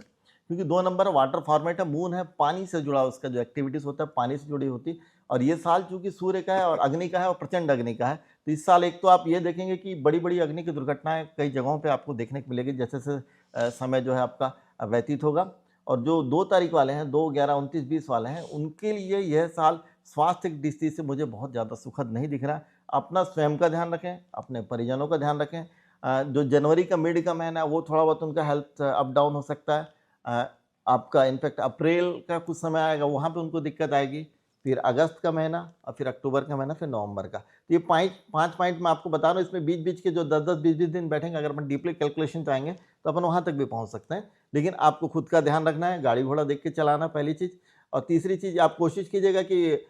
क्योंकि 2 नंबर वाटर फॉर्मेट है, मून है, पानी से जुड़ा उसका जो एक्टिविटीज़ होता है पानी से जुड़ी होती। और ये साल चूँकि सूर्य का है और अग्नि का है और प्रचंड अग्नि का है, तो इस साल एक तो आप ये देखेंगे कि बड़ी-बड़ी अग्नि की दुर्घटनाएँ कई जगहों पे आपको देखने को मिलेगी, जैसे-जैसे समय जो है आपका व्यतीत होगा। और जो 2 तारीख वाले हैं, 2, 11, 29, 20 वाले हैं, उनके लिए यह साल स्वास्थ्य की दृष्टि से मुझे बहुत ज़्यादा सुखद नहीं दिख रहा। अपना स्वयं का ध्यान रखें, अपने परिजनों का ध्यान रखें। जो जनवरी का मिड का महीना है, वो थोड़ा बहुत उनका हेल्थ अप डाउन हो सकता है। आपका इनफैक्ट अप्रैल का कुछ समय आएगा, वहाँ पे उनको दिक्कत आएगी। फिर अगस्त का महीना और फिर अक्टूबर का महीना, फिर नवंबर का। तो ये 5 पॉइंट मैं आपको बता रहा हूँ, इसमें बीच-बीच के जो 10-10, 20-20 दिन बैठेंगे, अगर अपन डीपली कैलकुलेशन चाहेंगे, तो अपन वहाँ तक भी पहुँच सकते हैं। लेकिन आपको खुद का ध्यान रखना है, गाड़ी-घोड़ा देख के चलाना पहली चीज़। और तीसरी चीज़, आप कोशिश कीजिएगा कि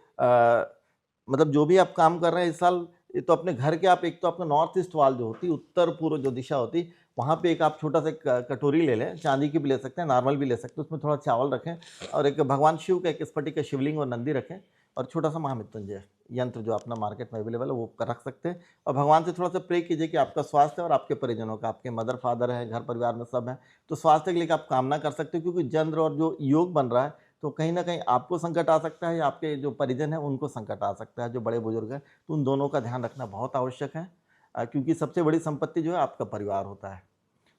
मतलब जो भी आप काम कर रहे हैं इस साल, ये तो अपने घर के आप एक तो अपना नॉर्थ ईस्ट वाल जो होती, उत्तर-पूर्व जो दिशा होती, वहाँ पे एक आप छोटा-सा एक कटोरी ले लें, चांदी की भी ले सकते हैं, नॉर्मल भी ले सकते हैं, उसमें थोड़ा चावल रखें और एक भगवान शिव का एक स्फटिक का शिवलिंग और नंदी रखें और छोटा-सा महामृत्युंजय यंत्र जो अपना मार्केट में अवेलेबल है वो रख सकते हैं। और भगवान से थोड़ा-सा प्रे कीजिए कि आपका स्वास्थ्य और आपके परिजनों का, आपके मदर-फादर हैं, घर परिवार में सब हैं, तो स्वास्थ्य के लिए आप कामना कर सकते हो, क्योंकि चंद्र और जो योग बन रहा है, तो कहीं न कहीं आपको संकट आ सकता है या आपके जो परिजन हैं उनको संकट आ सकता है, जो बड़े-बुजुर्ग हैं, तो उन दोनों का ध्यान रखना बहुत आवश्यक है। क्योंकि सबसे बड़ी संपत्ति जो है आपका परिवार होता है।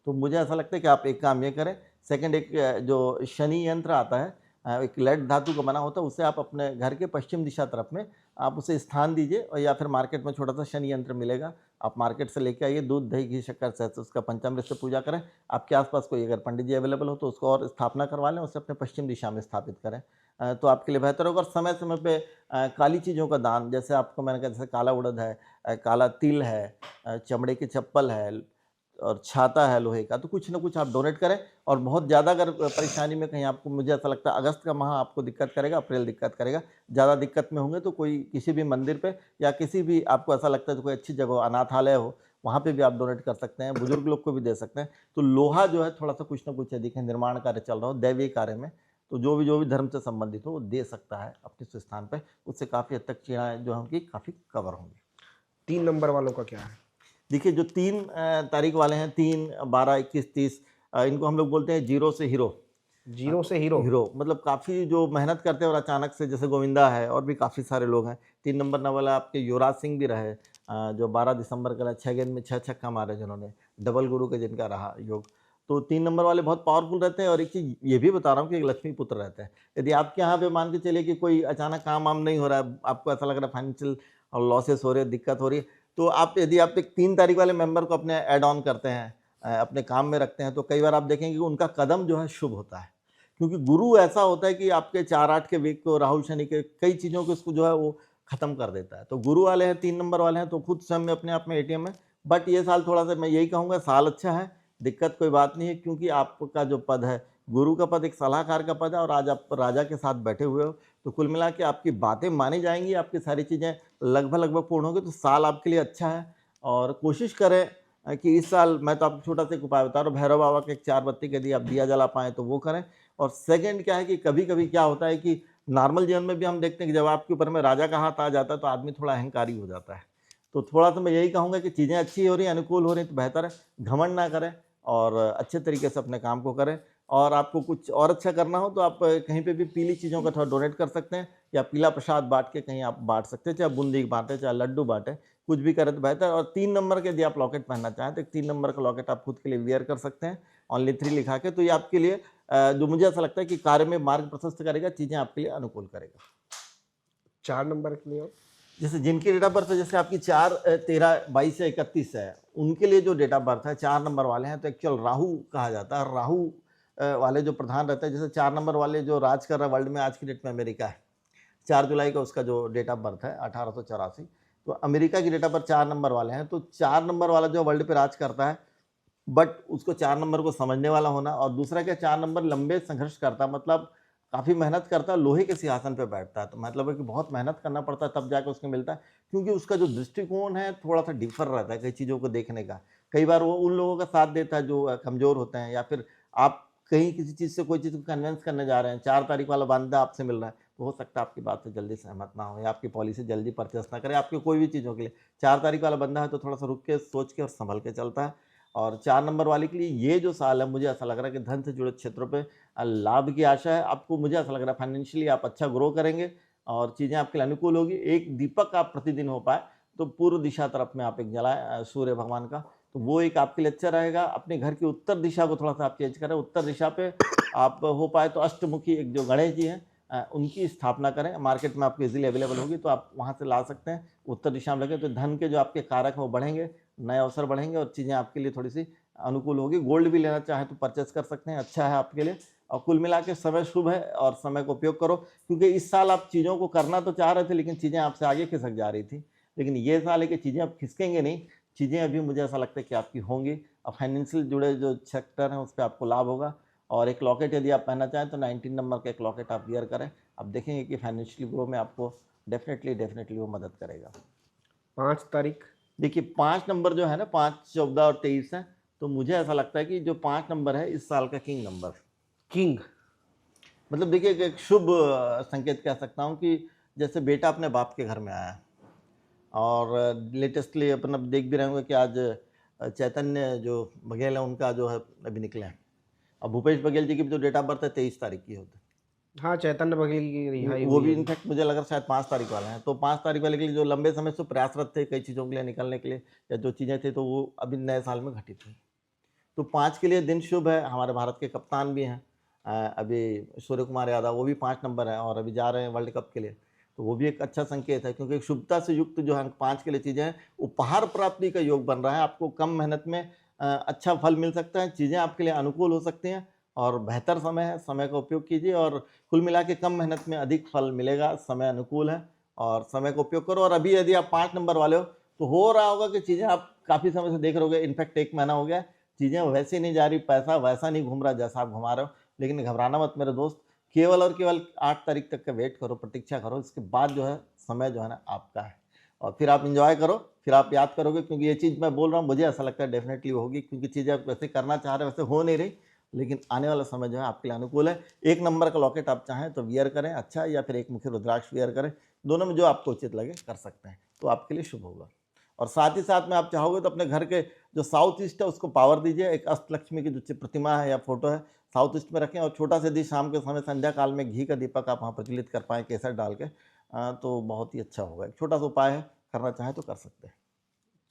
तो मुझे ऐसा लगता है कि आप एक काम ये करें, सेकंड एक जो शनि यंत्र आता है, एक लेड धातु का बना होता है, उसे आप अपने घर के पश्चिम दिशा तरफ में आप उसे स्थान दीजिए, और या फिर मार्केट में छोटा-सा शनि यंत्र मिलेगा, आप मार्केट से लेके आइए, दूध, दही, घी, शक्कर से उसका पंचामृत से पूजा करें। आपके आस-पास कोई अगर पंडित जी अवेलेबल हो तो उसको और स्थापना करवा लें, उसे अपने पश्चिम दिशा में स्थापित करें। तो आपके लिए बेहतर होगा। और समय-समय पे काली चीज़ों का दान, जैसे आपको मैंने कहा, जैसे काला उड़द है, काला तिल है, चमड़े की चप्पल है और छाता है लोहे का, तो कुछ ना कुछ आप डोनेट करें। और बहुत ज़्यादा अगर परेशानी में कहीं आपको, मुझे ऐसा लगता है अगस्त का माह आपको दिक्कत करेगा, अप्रैल दिक्कत करेगा। ज़्यादा दिक्कत में होंगे तो कोई किसी भी मंदिर पे या किसी भी आपको ऐसा लगता है तो कोई अच्छी जगह हो, अनाथालय हो, वहाँ पे भी आप डोनेट कर सकते हैं, बुजुर्ग लोग को भी दे सकते हैं। तो लोहा जो है थोड़ा-सा कुछ ना कुछ, यदि कहीं निर्माण कार्य चल रहा हो, दैवीय कार्य में, तो जो भी धर्म से संबंधित हो वो दे सकता है अपने उस स्थान पे। उससे काफ़ी हद तक चीज़ें जो हैं उनकी काफ़ी कवर होंगी। 3 नंबर वालों का क्या है? देखिए, जो 3 तारीख वाले हैं, 3, 12, 21, 30, इनको हम लोग बोलते हैं जीरो से हीरो। जीरो से हीरो? हीरो मतलब काफ़ी जो मेहनत करते हैं और अचानक से, जैसे गोविंदा है और भी काफ़ी सारे लोग हैं। 3 नंबर वाला आपके युवराज सिंह भी रहे, जो 12 दिसंबर का 6 गेंद में 6 छक्का मारे जिन्होंने, डबल गुरु का जिनका रहा योग। तो 3 नंबर वाले बहुत पावरफुल रहते हैं। और एक चीज़ ये भी बता रहा हूँ कि एक लक्ष्मी पुत्र रहते हैं। यदि आपके यहाँ पे मान के चलिए कि कोई अचानक काम-वाम नहीं हो रहा है, आपको ऐसा लग रहा है फाइनेंशियल लॉसेस हो रहे हैं, दिक्कत हो रही है, तो आप, यदि आप एक 3 तारीख वाले मेंबर को अपने ऐड ऑन करते हैं, अपने काम में रखते हैं, तो कई बार आप देखेंगे कि उनका कदम जो है शुभ होता है। क्योंकि गुरु ऐसा होता है कि आपके 4-8 के वीक को, राहु शनि के कई चीज़ों को उसको जो है वो खत्म कर देता है। तो गुरु वाले हैं, 3 नंबर वाले हैं, तो खुद स्वयं में अपने आप में एटीएम है। बट ये साल थोड़ा-सा मैं यही कहूँगा, साल अच्छा है, दिक्कत कोई बात नहीं है, क्योंकि आपका जो पद है, गुरु का पद एक सलाहकार का पद है और आज आप राजा के साथ बैठे हुए हो, तो कुल मिला के आपकी बातें मानी जाएँगी, आपकी सारी चीज़ें लगभग पूर्ण होंगी, तो साल आपके लिए अच्छा है। और कोशिश करें कि इस साल, मैं तो आपको छोटा-सा एक उपाय बता रहा हूँ, भैरव बाबा के एक 4 बत्ती का यदि आप दिया जला पाएँ तो वो करें। और सेकंड क्या है कि कभी-कभी क्या होता है कि नॉर्मल जीवन में भी हम देखते हैं कि जब आपके ऊपर में राजा का हाथ आ जाता है तो आदमी थोड़ा अहंकारी हो जाता है। तो थोड़ा-सा मैं यही कहूँगा कि चीज़ें अच्छी हो रही हैं, अनुकूल हो रही हैं तो बेहतर है। घमंड ना करें और अच्छे तरीके से अपने काम को करें। और आपको कुछ और अच्छा करना हो तो आप कहीं पे भी पीली चीज़ों का थोड़ा डोनेट कर सकते हैं, या पीला प्रसाद बाँट के कहीं आप बाँट सकते हैं, चाहे बूंदी बाँटें, चाहे लड्डू बाँटें, कुछ भी करें तो बेहतर है। और 3 नंबर के यदि आप लॉकेट पहनना चाहें तो एक 3 नंबर का लॉकेट आप खुद के लिए वियर कर सकते हैं, ओनली 3 लिखा के। तो ये आपके लिए जो मुझे ऐसा लगता है कि कार्य में मार्ग प्रशस्त करेगा, चीज़ें आपके लिए अनुकूल करेगा। 4 नंबर के लिए? जैसे जिनकी डेट ऑफ बर्थ है, जैसे आपकी 4, 13, 22 या 31 है, उनके लिए जो डेट ऑफ बर्थ है 4 नंबर वाले हैं, तो एक्चुअल राहु कहा जाता है। राहु वाले जो प्रधान रहते हैं, जैसे 4 नंबर वाले जो राज कर रहा है वर्ल्ड में आज की डेट में, अमेरिका है। 4 जुलाई का उसका जो डेट ऑफ बर्थ है 1884, तो अमेरिका की डेट ऑफ बर्थ 4 नंबर वाले हैं। तो 4 नंबर वाला जो वर्ल्ड पे राज करता है, बट उसको 4 नंबर को समझने वाला होना। और दूसरा क्या, 4 नंबर लंबे संघर्ष करता है, मतलब काफ़ी मेहनत करता है, लोहे के सिंहासन पे बैठता है, तो मतलब है कि बहुत मेहनत करना पड़ता है तब जाके उसको मिलता है, क्योंकि उसका जो दृष्टिकोण है थोड़ा-सा डिफर रहता है कई चीज़ों को देखने का। कई बार वो उन लोगों का साथ देता है जो कमज़ोर होते हैं, या फिर आप कहीं किसी चीज़ से कोई चीज़ को कन्विंस करने जा रहे हैं, 4 तारीख वाला बंदा आपसे मिल रहा है, तो हो सकता है आपकी बात से जल्दी सहमत ना हो, या आपकी पॉलिसी जल्दी परचेस ना करे, आपकी कोई भी चीज़ों के लिए। 4 तारीख वाला बंदा है तो थोड़ा-सा रुक के, सोच के और सँभल के चलता है। और 4 नंबर वाले के लिए ये जो साल है, मुझे ऐसा लग रहा है कि धन से जुड़े क्षेत्रों पे लाभ की आशा है आपको। मुझे ऐसा लग रहा है फाइनेंशियली आप अच्छा ग्रो करेंगे और चीज़ें आपके लिए अनुकूल होगी। एक दीपक आप प्रतिदिन हो पाए तो पूर्व दिशा तरफ में आप एक जलाएं सूर्य भगवान का, तो वो एक आपके लिए अच्छा रहेगा। अपने घर की उत्तर दिशा को थोड़ा सा आप चेंज करें, उत्तर दिशा पे आप हो पाए तो अष्टमुखी एक जो गणेश जी हैं उनकी स्थापना करें। मार्केट में आपको इजीली अवेलेबल होगी तो आप वहाँ से ला सकते हैं। उत्तर दिशा में लगे तो धन के जो आपके कारक हैं वो बढ़ेंगे, नए अवसर बढ़ेंगे और चीज़ें आपके लिए थोड़ी सी अनुकूल होगी। गोल्ड भी लेना चाहें तो परचेस कर सकते हैं, अच्छा है आपके लिए। और कुल मिला के समय शुभ है और समय का उपयोग करो, क्योंकि इस साल आप चीज़ों को करना तो चाह रहे थे लेकिन चीज़ें आपसे आगे खिसक जा रही थी। लेकिन ये साल है कि चीज़ें अब खिसकेंगे नहीं, चीज़ें अभी मुझे ऐसा लगता है कि आपकी होंगी। अब फाइनेंशियल जुड़े जो सेक्टर हैं उस पर आपको लाभ होगा। और एक लॉकेट यदि आप पहनना चाहें तो 19 नंबर का एक लॉकेट आप वियर करें, आप देखेंगे कि फाइनेंशियल ग्रो में आपको डेफिनेटली वो मदद करेगा। 5 तारीख। देखिए 5 नंबर जो है ना, 5, 14 और 23 है, तो मुझे ऐसा लगता है कि जो 5 नंबर है इस साल का किंग नंबर। किंग मतलब देखिए एक शुभ संकेत कह सकता हूँ कि जैसे बेटा अपने बाप के घर में आया। और लेटेस्टली अपन अब देख भी रहे होंगे कि आज चैतन्य जो बघेल है उनका जो है अभी निकले हैं। अब भूपेश बघेल जी की भी जो डेट ऑफ बर्थ है 23 तारीख की होती है। हाँ, चैतन्य बघेल की रिहाई वो हुई भी है। इनफैक्ट मुझे लग रहा है शायद 5 तारीख वाले हैं। तो 5 तारीख वाले के लिए जो लंबे समय से प्रयासरत थे कई चीज़ों के लिए निकलने के लिए या जो चीज़ें थी तो वो अभी नए साल में घटित हुई। तो 5 के लिए दिन शुभ है। हमारे भारत के कप्तान भी हैं अभी सूर्य कुमार यादव, वो भी 5 नंबर है और अभी जा रहे हैं वर्ल्ड कप के लिए। तो वो भी एक अच्छा संकेत है, क्योंकि शुभता से युक्त जो अंक 5 के लिए चीज़ें हैं, उपहार प्राप्ति का योग बन रहा है। आपको कम मेहनत में अच्छा फल मिल सकता है, चीज़ें आपके लिए अनुकूल हो सकती हैं और बेहतर समय है, समय का उपयोग कीजिए। और कुल मिला के कम मेहनत में अधिक फल मिलेगा, समय अनुकूल है और समय का उपयोग करो। और अभी यदि आप 5 नंबर वाले हो तो हो रहा होगा कि चीज़ें आप काफ़ी समय से देख रहे होगे, इनफैक्ट 1 महीना हो गया, चीज़ें वैसे नहीं जा रही, पैसा वैसा नहीं घूम रहा जैसा आप घुमा रहे हो। लेकिन घबराना मत मेरे दोस्त, केवल और केवल 8 तारीख तक का वेट करो, प्रतीक्षा करो, इसके बाद जो है समय जो है ना आपका है और फिर आप एंजॉय करो, फिर आप याद करोगे। क्योंकि ये चीज़ मैं बोल रहा हूँ मुझे ऐसा लगता है डेफिनेटली होगी, क्योंकि चीज़ें आप वैसे करना चाह रहे हो वैसे हो नहीं रही, लेकिन आने वाला समय जो है आपके लिए अनुकूल है। 1 नंबर का लॉकेट आप चाहें तो वियर करें, अच्छा, या फिर एक मुखी रुद्राक्ष वियर करें, दोनों में जो आपको उचित लगे कर सकते हैं, तो आपके लिए शुभ होगा। और साथ ही साथ में आप चाहोगे तो अपने घर के जो साउथ ईस्ट है उसको पावर दीजिए। एक अष्टलक्ष्मी की जो प्रतिमा है या फोटो है साउथ ईस्ट में रखें और छोटा सा यदि शाम के समय संध्या काल में घी का दीपक आप वहाँ प्रज्वलित कर पाएँ केसर डाल के, तो बहुत ही अच्छा होगा। एक छोटा सा उपाय है, करना चाहें तो कर सकते हैं।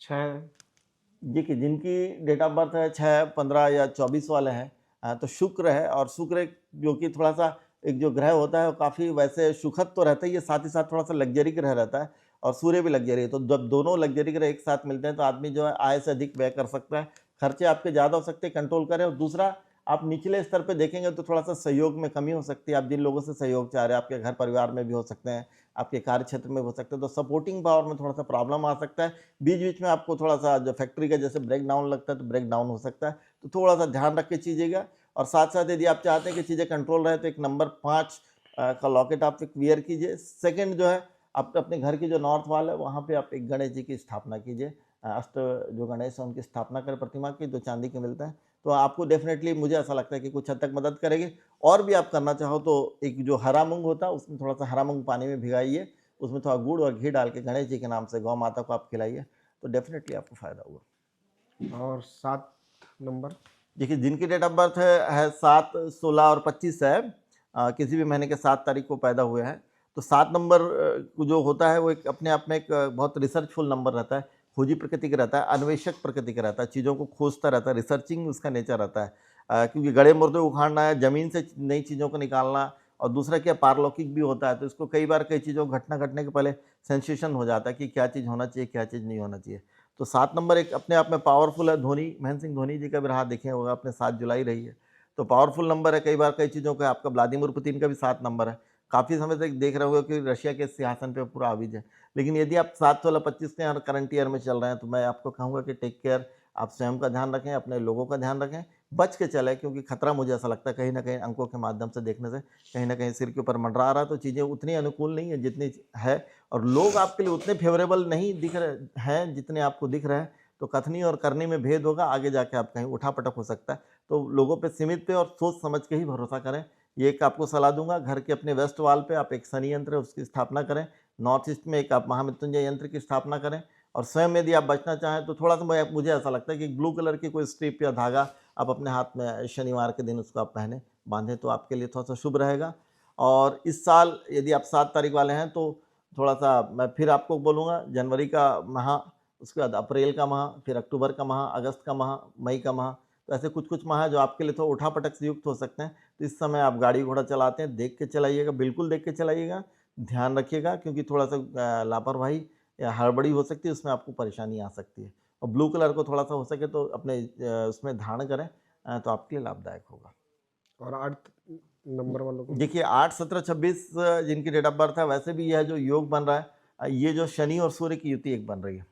6 देखिए जिनकी डेट ऑफ बर्थ है 6, 15 या 24 वाले हैं, तो शुक्र है। और शुक्र जो कि थोड़ा सा एक जो ग्रह होता है वो काफ़ी वैसे सुखद तो रहता ही है, साथ ही साथ थोड़ा सा लग्जरी ग्रह रहता है और सूर्य भी लग्जरी है। तो जब दोनों लग्जरी ग्रह एक साथ मिलते हैं तो आदमी जो है आय से अधिक व्यय कर सकता है, खर्चे आपके ज़्यादा हो सकते हैं, कंट्रोल करें। और दूसरा, आप निचले स्तर पे देखेंगे तो थोड़ा सा सहयोग में कमी हो सकती है। आप जिन लोगों से सहयोग चाह रहे हैं, आपके घर परिवार में भी हो सकते हैं, आपके कार्य क्षेत्र में हो सकते हैं, तो सपोर्टिंग पावर में थोड़ा सा प्रॉब्लम आ सकता है। बीच बीच में आपको थोड़ा सा जो फैक्ट्री का जैसे ब्रेक डाउन लगता है तो ब्रेक डाउन हो सकता है, तो थोड़ा सा ध्यान रख के चीजिएगा। और साथ साथ यदि आप चाहते हैं कि चीज़ें कंट्रोल रहे तो एक नंबर 5 का लॉकेट आप एक वियर कीजिए। सेकंड जो है, आप अपने घर की जो नॉर्थ वॉल है वहाँ पे आप एक गणेश जी की स्थापना कीजिए। अष्ट जो गणेश है उनकी स्थापना करें, प्रतिमा की, जो चांदी के मिलते हैं, तो आपको डेफिनेटली मुझे ऐसा लगता है कि कुछ हद तक मदद करेगी। और भी आप करना चाहो तो एक जो हरा मूंग होता है उसमें थोड़ा सा हरा मूंग पानी में भिगाइए, उसमें थोड़ा गुड़ और घी डाल के गणेश जी के नाम से गौ माता को आप खिलाइए, तो डेफिनेटली आपको फ़ायदा होगा। और 7 नंबर। देखिए जिनकी डेट ऑफ बर्थ है 7, 16 और 25 है, किसी भी महीने के 7 तारीख को पैदा हुए हैं, तो 7 नंबर जो होता है वो एक अपने आप में एक बहुत रिसर्चफुल नंबर रहता है, खोजी प्रकृति का रहता है, अन्वेषक प्रकृति का रहता है, चीज़ों को खोजता रहता है, रिसर्चिंग उसका नेचर रहता है। क्योंकि गड़े मुर्दे उखाड़ना है, ज़मीन से नई चीज़ों को निकालना, और दूसरा क्या पारलौकिक भी होता है, तो इसको कई बार कई चीज़ों घटना घटने के पहले सेंसेशन हो जाता है कि क्या चीज़ होना चाहिए, क्या चीज़ नहीं होना चाहिए। तो 7 नंबर एक अपने आप में पावरफुल है। धोनी, महेंद्र सिंह धोनी जी का भी रहा देखे होगा आपने, 7 जुलाई रही है, तो पावरफुल नंबर है। कई बार कई चीज़ों का आपका व्लादिमीर पुतिन का भी 7 नंबर है। काफ़ी समय तक देख रहे होंगे कि रशिया के सिंहासन पे पूरा हावी है। लेकिन यदि आप 7, 16, 25 के और करंट ईयर में चल रहे हैं तो मैं आपको कहूँगा कि टेक केयर, आप स्वयं का ध्यान रखें, अपने लोगों का ध्यान रखें, बच के चलें, क्योंकि खतरा मुझे ऐसा लगता है कहीं न कहीं अंकों के माध्यम से देखने से कहीं न कहीं सिर के ऊपर मंडरा रहा है, तो चीज़ें उतनी अनुकूल नहीं है जितनी है, और लोग आपके लिए उतने फेवरेबल नहीं दिख रहे हैं जितने आपको दिख रहे हैं। तो कथनी और करनी में भेद होगा, आगे जाके आप कहीं उठा-पटक हो सकता है। तो लोगों पे सीमित पे और सोच समझ के ही भरोसा करें, ये एक आपको सलाह दूँगा। घर के अपने वेस्ट वॉल पे आप एक शनि यंत्र है उसकी स्थापना करें, नॉर्थ ईस्ट में एक आप महामृत्युंजय यंत्र की स्थापना करें, और स्वयं यदि आप बचना चाहें तो थोड़ा सा मुझे ऐसा लगता है कि ब्लू कलर की कोई स्ट्रिप या धागा आप अपने हाथ में शनिवार के दिन उसको आप पहने बांधें तो आपके लिए थोड़ा सा शुभ रहेगा। और इस साल यदि आप 7 तारीख वाले हैं तो थोड़ा सा मैं फिर आपको बोलूँगा, जनवरी का माह, उसके बाद अप्रैल का माह, फिर अक्टूबर का माह, अगस्त का माह, मई का माह, तो ऐसे कुछ माह है जो आपके लिए थोड़ा उठापटक से युक्त हो सकते हैं। तो इस समय आप गाड़ी घोड़ा चलाते हैं देख के चलाइएगा, बिल्कुल देख के चलाइएगा, ध्यान रखिएगा, क्योंकि थोड़ा सा लापरवाही या हड़बड़ी हो सकती है, उसमें आपको परेशानी आ सकती है। और ब्लू कलर को थोड़ा सा हो सके तो अपने उसमें धारण करें, तो आपके लिए लाभदायक होगा। और 8 नंबर वालों को देखिए 8, 17, 26 जिनकी डेट ऑफ बर्थ है, वैसे भी यह जो योग बन रहा है, ये जो शनि और सूर्य की युति एक बन रही है,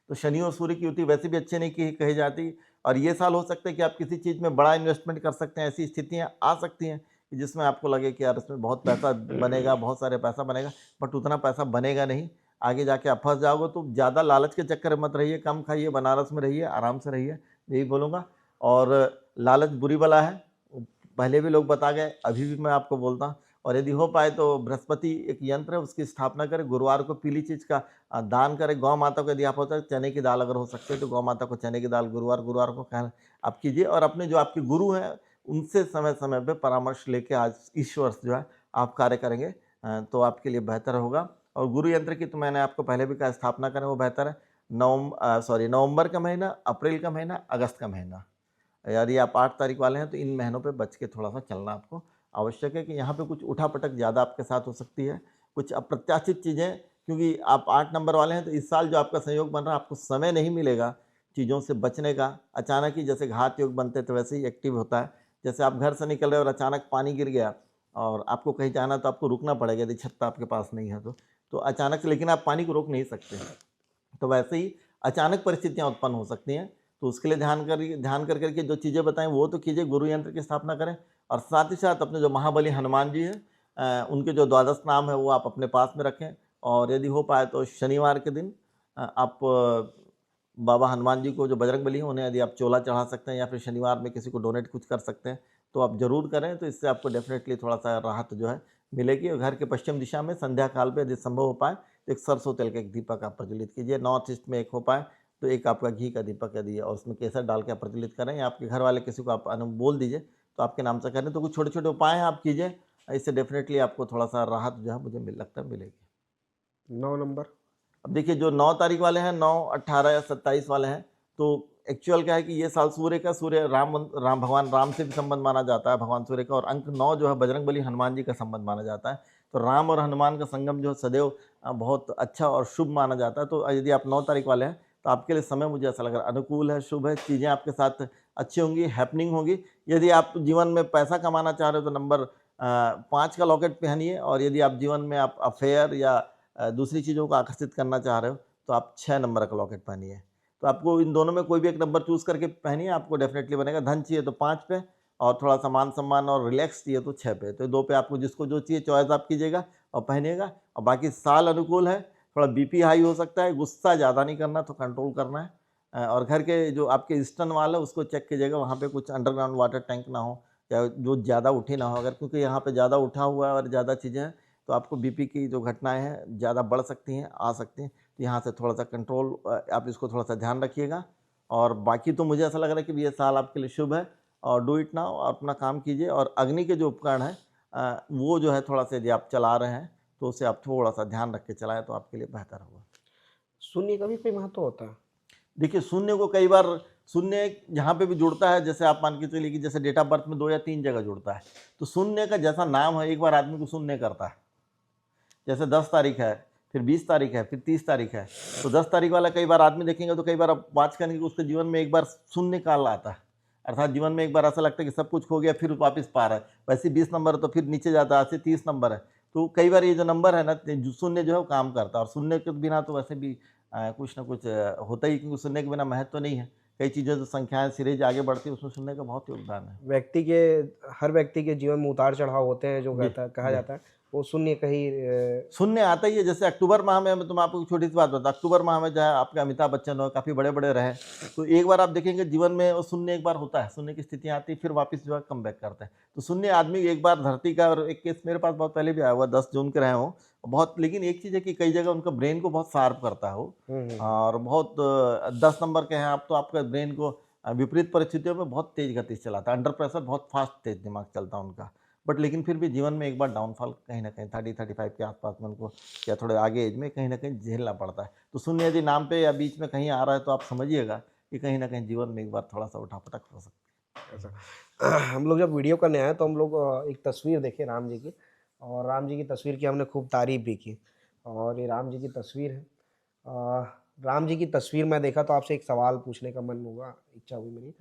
तो शनि और सूर्य की युति वैसे भी अच्छे नहीं कही जाती। और ये साल हो सकता है कि आप किसी चीज़ में बड़ा इन्वेस्टमेंट कर सकते हैं, ऐसी स्थितियाँ आ सकती हैं कि जिसमें आपको लगे कि यार इसमें बहुत पैसा बनेगा, बहुत सारे पैसा बनेगा, बट उतना पैसा बनेगा नहीं। आगे जाके आप फंस जाओगे, तो ज़्यादा लालच के चक्कर में मत रहिए, कम खाइए, बनारस में रहिए, आराम से रहिए, यही बोलूँगा। और लालच बुरी बला है, पहले भी लोग बता गए, अभी भी मैं आपको बोलता हूँ। और यदि हो पाए तो बृहस्पति एक यंत्र है, उसकी स्थापना करें, गुरुवार को पीली चीज़ का दान करें। गौ माता को यदि आप होता है चने की दाल अगर हो सकते हैं तो गौ माता को चने की दाल गुरुवार को आप कीजिए। और अपने जो आपके गुरु हैं उनसे समय समय पे परामर्श लेके आज इस वर्ष जो है आप कार्य करेंगे, तो आपके लिए बेहतर होगा। और गुरु यंत्र की तो मैंने आपको पहले भी कहा, स्थापना करें, वो बेहतर है। नवंबर का महीना, अप्रैल का महीना, अगस्त का महीना, यदि आप 8 तारीख वाले हैं तो इन महीनों पे बच के थोड़ा सा चलना आपको आवश्यक है, कि यहाँ पे कुछ उठापटक ज़्यादा आपके साथ हो सकती है, कुछ अप्रत्याशित चीज़ें, क्योंकि आप 8 नंबर वाले हैं तो इस साल जो आपका संयोग बन रहा है, आपको समय नहीं मिलेगा चीज़ों से बचने का। अचानक ही जैसे घात योग बनते तो वैसे ही एक्टिव होता है। जैसे आप घर से निकल रहे हो और अचानक पानी गिर गया और आपको कहीं जाना, तो आपको रुकना पड़ेगा यदि छत्ता आपके पास नहीं है तो अचानक से, लेकिन आप पानी को रोक नहीं सकते। तो वैसे ही अचानक परिस्थितियाँ उत्पन्न हो सकती हैं, तो उसके लिए ध्यान कर करके जो चीज़ें बताएं वो तो कीजिए, गुरु यंत्र की स्थापना करें। और साथ ही साथ अपने जो महाबली हनुमान जी हैं, उनके जो द्वादश नाम है वो आप अपने पास में रखें। और यदि हो पाए तो शनिवार के दिन आप बाबा हनुमान जी को, जो बजरंग बली हैं, उन्हें यदि आप चोला चढ़ा सकते हैं या फिर शनिवार में किसी को डोनेट कुछ कर सकते हैं तो आप ज़रूर करें, तो इससे आपको डेफिनेटली थोड़ा सा राहत जो है मिलेगी। और घर के पश्चिम दिशा में संध्या काल पर यदि संभव हो पाए तो एक सरसों तेल का एक दीपक आप प्रज्वलित कीजिए। नॉर्थ ईस्ट में एक हो पाए तो एक आपका घी का दीपक यदि और उसमें केसर डाल के आप प्रज्वलित करें, या आपके घर वाले किसी को आप बोल दीजिए तो आपके नाम से करें। तो कुछ छोटे छोटे उपाय हैं, आप कीजिए, इससे डेफिनेटली आपको थोड़ा सा राहत जो है मुझे लगता है मिलेगी। 9 नंबर अब देखिए जो 9 तारीख वाले हैं, 9, 18 या 27 वाले हैं, तो एक्चुअल क्या है कि ये साल सूर्य राम भगवान राम से भी संबंध माना जाता है, भगवान सूर्य का। और अंक 9 जो है बजरंग बली हनुमान जी का संबंध माना जाता है। तो राम और हनुमान का संगम जो है सदैव बहुत अच्छा और शुभ माना जाता है। तो यदि आप 9 तारीख वाले हैं तो आपके लिए समय मुझे ऐसा लग रहा है अनुकूल है, शुभ है, चीज़ें आपके साथ अच्छी होंगी, हैपनिंग होगी। यदि आप जीवन में पैसा कमाना चाह रहे हो तो नंबर 5 का लॉकेट पहनिए। और यदि आप जीवन में आप अफेयर या दूसरी चीज़ों को आकर्षित करना चाह रहे हो तो आप 6 नंबर का लॉकेट पहनिए। तो आपको इन दोनों में कोई भी एक नंबर चूज़ करके पहनिए, आपको डेफिनेटली बनेगा। धन चाहिए तो 5 पे, और थोड़ा सा मान सम्मान और रिलैक्स चाहिए तो 6 पे। तो 2 पे आपको जिसको जो चाहिए चॉइस आप कीजिएगा और पहनिएगा। और बाकी साल अनुकूल है। थोड़ा बीपी हाई हो सकता है, गुस्सा ज़्यादा नहीं करना, तो कंट्रोल करना है। और घर के जो आपके ईस्टर्न वाल है उसको चेक कीजिएगा, वहाँ पे कुछ अंडरग्राउंड वाटर टैंक ना हो, या जो ज़्यादा उठी ना हो। अगर क्योंकि यहाँ पे ज़्यादा उठा हुआ है और ज़्यादा चीज़ें हैं तो आपको बीपी की जो घटनाएं हैं ज़्यादा बढ़ सकती हैं, आ सकती हैं। तो यहाँ से थोड़ा सा कंट्रोल, आप इसको थोड़ा सा ध्यान रखिएगा। और बाकी तो मुझे ऐसा लग रहा है कि ये साल आपके लिए शुभ है। और डू इट नाउ, अपना काम कीजिए। और अग्नि के जो उपकरण हैं वो जो है थोड़ा सा यदि आप चला रहे हैं तो उसे आप थोड़ा सा ध्यान रख के चलाएं तो आपके लिए बेहतर होगा। शून्य का भी कोई महत्व होता है? देखिए शून्य को कई बार, शून्य जहाँ पे भी जुड़ता है, जैसे आप मान के चलिए कि जैसे डेट ऑफ बर्थ में 2 या 3 जगह जुड़ता है, तो शून्य का जैसा नाम है एक बार आदमी को शून्य करता है। जैसे 10 तारीख है, फिर 20 तारीख है, फिर 30 तारीख है, तो 10 तारीख वाला कई बार आदमी देखेंगे तो कई बार आप वाच करेंगे कि उसके जीवन में एक बार शून्य काल आता है, अर्थात जीवन में एक बार ऐसा लगता है कि सब कुछ खो गया, फिर वापस पा रहा है। वैसे 20 नंबर है तो फिर नीचे जाता है, ऐसे 30 नंबर है। तो कई बार ये जो नंबर है ना, शून्य जो है वो काम करता है। और शून्य के बिना तो वैसे भी कुछ ना कुछ होता ही, क्योंकि शून्य के बिना महत्व तो नहीं है। कई चीज़ें जो संख्याएं सिरेज आगे बढ़ती है उसमें शून्य का बहुत योगदान है। हर व्यक्ति के जीवन में उतार चढ़ाव होते हैं, जो कहा जाता है। वो शून्य कहीं शून्य आता ही है। जैसे अक्टूबर माह में, मैं तुम आपको छोटी सी बात बता, अक्टूबर माह में जो है आपके अमिताभ बच्चन हो, काफ़ी बड़े बड़े रहे, तो एक बार आप देखेंगे जीवन में वो शून्य एक बार होता है, शून्य की स्थितियाँ आती, फिर वापस जो है कम बैक करते हैं। तो शून्य आदमी एक बार धरती का, और एक केस मेरे पास बहुत पहले भी आया हुआ, 10 जून के रहे हो बहुत, लेकिन एक चीज़ है कि कई जगह उनका ब्रेन को बहुत शार्प करता है वो, और बहुत 10 नंबर के हैं आप, तो आपका ब्रेन को विपरीत परिस्थितियों में बहुत तेज गति से चलाता है, अंडर प्रेशर बहुत फास्ट तेज दिमाग चलता है उनका। बट लेकिन फिर भी जीवन में एक बार डाउनफॉल कहीं ना कहीं 30-35 के आसपास में उनको, या थोड़े आगे एज में कहीं ना कहीं झेलना पड़ता है। तो शून्य यदि नाम पे या बीच में कहीं आ रहा है तो आप समझिएगा कि कहीं ना कहीं जीवन में एक बार थोड़ा सा उठापटक हो सकती है। ऐसा हम लोग जब वीडियो करने आए तो हम लोग एक तस्वीर देखे राम जी की, और राम जी की तस्वीर की हमने खूब तारीफ भी की, और ये राम जी की तस्वीर है। राम जी की तस्वीर मैं देखा तो आपसे एक सवाल पूछने का मन होगा, इच्छा हुई मेरी।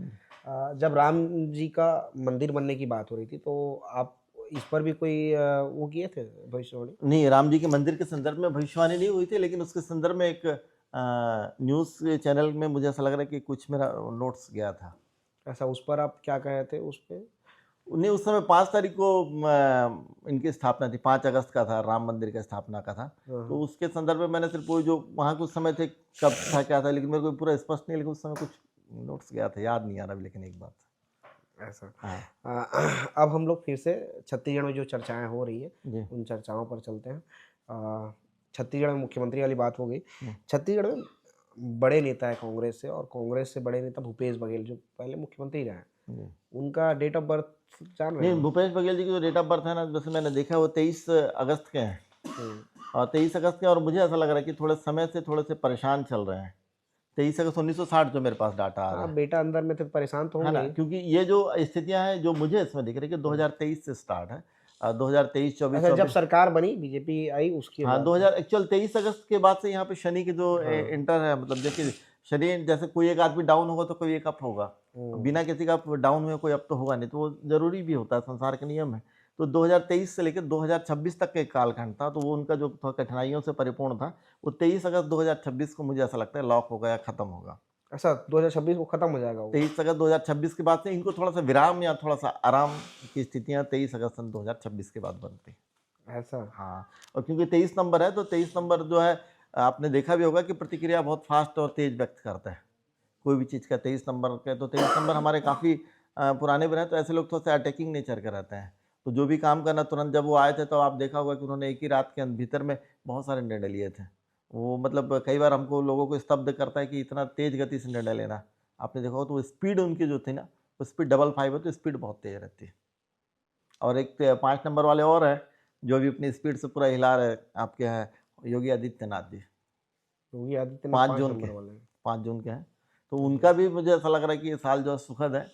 जब राम जी का मंदिर बनने की बात हो रही थी तो आप इस पर भी कोई वो किए थे भविष्यवाणी? नहीं, राम जी के मंदिर के संदर्भ में भविष्यवाणी नहीं हुई थी, लेकिन उसके संदर्भ में एक न्यूज़ चैनल में मुझे ऐसा लग रहा है कि कुछ मेरा नोट्स गया था। ऐसा उस पर आप क्या कहे थे उस पे? नहीं, उस समय 5 तारीख को इनकी स्थापना थी, 5 अगस्त का था, राम मंदिर का स्थापना का था। हाँ, तो हाँ। उसके संदर्भ में मैंने सिर्फ वो जो वहाँ कुछ समय थे, कब था क्या था, लेकिन मेरे को पूरा स्पष्ट नहीं, लेकिन उस समय कुछ नोट्स गया था, याद नहीं आ रहा अभी, लेकिन एक बात। ऐसा हाँ अब हम लोग फिर से छत्तीसगढ़ में जो चर्चाएं हो रही है जी। उन चर्चाओं पर चलते हैं। छत्तीसगढ़ में मुख्यमंत्री वाली बात हो गई। छत्तीसगढ़ में बड़े नेता है कांग्रेस से, और कांग्रेस से बड़े नेता भूपेश बघेल जो पहले मुख्यमंत्री रहे हैं, जी। उनका डेट ऑफ बर्थ जान रहे नहीं, हैं? भूपेश बघेल जी की जो डेट ऑफ बर्थ है ना, जैसे मैंने देखा वो 23 अगस्त के हैं, हम्म, और 23 अगस्त के, और मुझे ऐसा लग रहा है कि थोड़े समय से थोड़े से परेशान चल रहे हैं। 23 अगस्त 1960 जो मेरे पास डाटा आ रहा हाँ है बेटा अंदर में थे तो परेशान तो है होंगे ना, ही। क्योंकि ये जो स्थितियां हैं जो मुझे इसमें दिख रही है कि 2023 से स्टार्ट है, 2023 24 अच्छा जब 24। सरकार बनी बीजेपी आई उसके हाँ, बाद से। 2000 एक्चुअल 23 अगस्त के बाद से यहाँ पे शनि के जो हाँ। इंटर है, मतलब देखिए शनि, जैसे कोई एक आदमी डाउन होगा तो कोई एक अप होगा, बिना किसी का डाउन हुए कोई अप तो होगा नहीं, तो वो जरूरी भी होता है, संसार के नियम है। तो 2023 से लेकर 2026 तक का एक कालखंड था, तो वो उनका जो थोड़ा कठिनाइयों से परिपूर्ण था, वो 23 अगस्त 2026 को मुझे ऐसा लगता है लॉक होगा या खत्म होगा। ऐसा 2026 को खत्म हो जाएगा वो? 23 अगस्त 2026 के बाद से इनको थोड़ा सा विराम या थोड़ा सा आराम की स्थितियां 23 अगस्त सन 2026 के बाद बनती। ऐसा हाँ, और क्योंकि 23 नंबर है, तो 23 नंबर जो है आपने देखा भी होगा कि प्रतिक्रिया बहुत फास्ट और तेज व्यक्त करता है कोई भी चीज़ का। 23 नंबर के, तो 23 नंबर हमारे काफ़ी पुराने भी रहे, तो ऐसे लोग थोड़ा सा अटैकिंग नेचर के रहते हैं, तो जो भी काम करना तुरंत, जब वो आए थे तो आप देखा होगा कि उन्होंने एक ही रात के भीतर में बहुत सारे निर्णय लिए थे। वो मतलब कई बार हमको लोगों को स्तब्ध करता है कि इतना तेज गति से निर्णय लेना। आपने देखा हो तो वो स्पीड उनकी जो थी ना, वो स्पीड 55 है, तो स्पीड बहुत तेज रहती है। और एक 5 नंबर वाले और हैं जो भी अपनी स्पीड से पूरा हिला रहे हैं, आपके हैं योगी आदित्यनाथ जी, योगी आदित्यनाथ 5 5 जून के, नंबर वाले हैं। 5 जून के हैं। तो उनका भी मुझे ऐसा लग रहा है कि ये साल जो है सुखद है,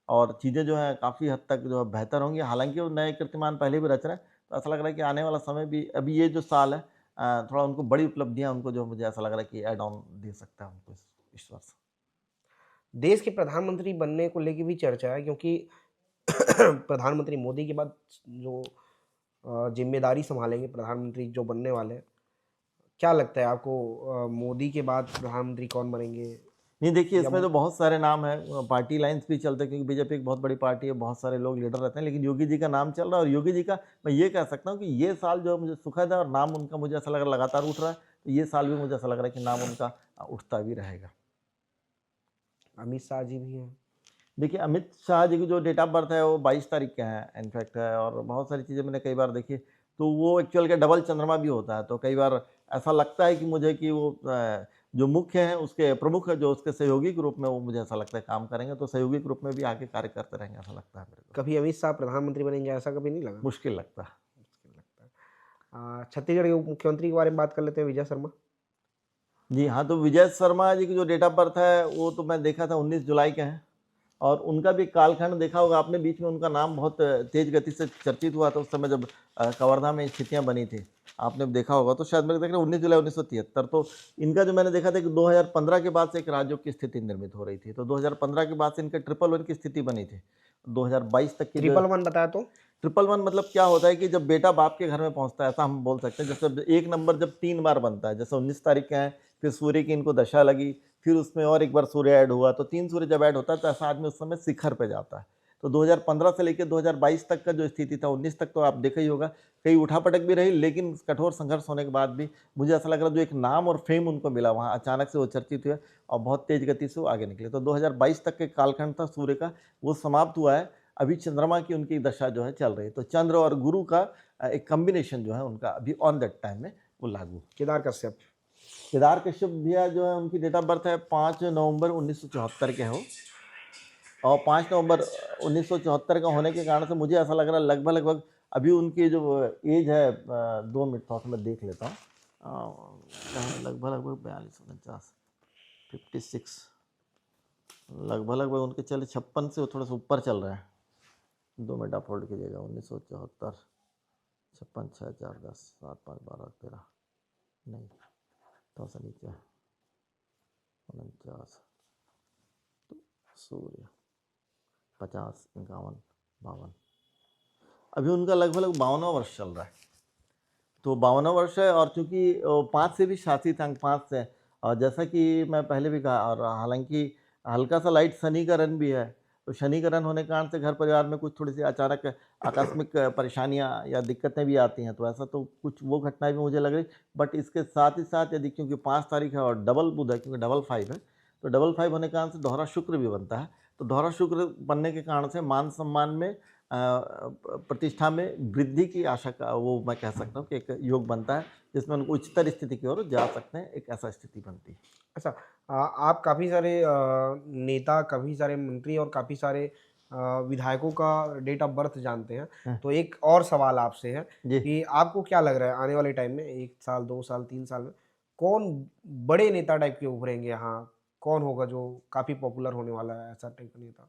और चीज़ें जो हैं काफ़ी हद तक जो है बेहतर होंगी। हालाँकि वो नए कीर्तिमान पहले भी रच रहे हैं, तो ऐसा लग रहा है कि आने वाला समय भी, अभी ये जो साल है थोड़ा उनको बड़ी उपलब्धियाँ, उनको जो मुझे ऐसा लग रहा है कि ऐड ऑन दे सकता है उनको इस वर्ष। देश के प्रधानमंत्री बनने को लेके भी चर्चा है, क्योंकि प्रधानमंत्री मोदी के बाद जो जिम्मेदारी संभालेंगे प्रधानमंत्री जो बनने वाले हैं, क्या लगता है आपको मोदी के बाद प्रधानमंत्री कौन बनेंगे? नहीं, देखिए या इसमें तो बहुत सारे नाम हैं, पार्टी लाइन्स भी चलते हैं, क्योंकि बीजेपी एक बहुत बड़ी पार्टी है, बहुत सारे लोग लीडर रहते हैं, लेकिन योगी जी का नाम चल रहा है, और योगी जी का मैं ये कह सकता हूँ कि ये साल जो मुझे सुखद है, और नाम उनका मुझे ऐसा लग रहा है लगातार उठ रहा है, तो ये साल भी मुझे ऐसा लग रहा है कि नाम उनका उठता भी रहेगा। अमित शाह जी भी हैं। देखिए, अमित शाह जी की जो डेट ऑफ बर्थ है वो 22 तारीख का है इनफैक्ट है, और बहुत सारी चीज़ें मैंने कई बार देखी, तो वो एक्चुअल का डबल चंद्रमा भी होता है, तो कई बार ऐसा लगता है कि मुझे कि वो जो मुख्य हैं उसके प्रमुख जो उसके सहयोगी के रूप में, वो मुझे ऐसा लगता है काम करेंगे, तो सहयोगी के रूप में भी आगे कार्य करते रहेंगे, ऐसा लगता है मेरे को। कभी अमित शाह प्रधानमंत्री बनेंगे ऐसा कभी नहीं लगा? मुश्किल लगता है। मुश्किल लगता है। छत्तीसगढ़ के उप मुख्यमंत्री के बारे में बात कर लेते हैं, विजय शर्मा। जी हाँ, तो विजय शर्मा जी की जो डेट ऑफ बर्थ है वो तो मैं देखा था 19 जुलाई के हैं, और उनका भी कालखंड देखा होगा आपने, बीच में उनका नाम बहुत तेज गति से चर्चित हुआ था उस समय जब कवर्धा में स्थितियाँ बनी थी, आपने देखा होगा, तो शायद मेरे देख रहे 19 जुलाई 1973। तो इनका जो मैंने देखा था कि 2015 के बाद से एक राजयोग की स्थिति निर्मित हो रही थी, तो 2015 के बाद से इनका 111 की स्थिति बनी थी, 2022 तक की जो 111 बताया तो? 111 मतलब क्या होता है कि जब बेटा बाप के घर में पहुंचता है, ऐसा हम बोल सकते हैं। जैसे एक नंबर जब 3 बार बनता है, जैसे 19 तारीख के हैं, फिर सूर्य की इनको दशा लगी, फिर उसमें और एक बार सूर्य ऐड हुआ, तो 3 सूर्य जब ऐड होता है तो ऐसा आदमी उस समय शिखर पे जाता है। तो 2015 से लेकर 2022 तक का जो स्थिति था, 19 तक तो आप देखा ही होगा, कई उठापटक भी रही, लेकिन कठोर संघर्ष होने के बाद भी मुझे ऐसा लग रहा है जो एक नाम और फेम उनको मिला वहाँ, अचानक से वो चर्चित हुए और बहुत तेज गति से वो आगे निकले। तो 2022 तक के कालखंड था सूर्य का, वो समाप्त हुआ है। अभी चंद्रमा की उनकी दशा जो है चल रही है, तो चंद्र और गुरु का एक कॉम्बिनेशन जो है उनका अभी ऑन दैट टाइम में वो लागू। केदार कश्यप, केदार कश्यप भैया जो है उनकी डेट ऑफ बर्थ है 5 नवंबर 1974 के हो, और 5 नवंबर 1974 का होने के कारण से मुझे ऐसा लग रहा है लगभग अभी उनकी जो एज है 2 मिनट थोड़ा सा मैं देख लेता हूँ, लगभग 42 56 लगभग उनके चले 56 से थोड़ा सा ऊपर चल रहा है। 2 मिनट आप होल्ड कीजिएगा। 1974 56 6 4 10 7 5 12 13 नहीं थोड़ा सा नीचे 49 तो सूर्य 50 51 52 अभी उनका लगभग 52वां वर्ष चल रहा है। तो 52वां वर्ष है, और चूँकि 5 से भी शासित अंक 5 से, और जैसा कि मैं पहले भी कहा, और हालांकि हल्का सा लाइट शनि का रन भी है, तो शनि का रन होने के कारण से घर परिवार में कुछ थोड़ी सी अचानक आकस्मिक परेशानियां या दिक्कतें भी आती हैं। तो ऐसा तो कुछ वो घटनाएं भी मुझे लग रही, बट इसके साथ ही साथ यदि क्योंकि 5 तारीख है और डबल बुध है, क्योंकि डबल 5 है, तो डबल 5 होने के कारण से दोहरा शुक्र भी बनता है। तो दोहरा शुक्र बनने के कारण से मान सम्मान में प्रतिष्ठा में वृद्धि की आशा का वो मैं कह सकता हूँ कि एक योग बनता है, जिसमें उनको उच्चतर स्थिति की ओर जा सकते हैं, एक ऐसा स्थिति बनती है। अच्छा, आप काफ़ी सारे नेता, काफ़ी सारे मंत्री और काफ़ी सारे विधायकों का डेट ऑफ बर्थ जानते हैं, तो एक और सवाल आपसे है जी। कि आपको क्या लग रहा है आने वाले टाइम में 1 साल, 2 साल, 3 साल में कौन बड़े नेता टाइप के उभरेंगे यहाँ? कौन होगा जो काफ़ी पॉपुलर होने वाला है ऐसा टाइप का नेता?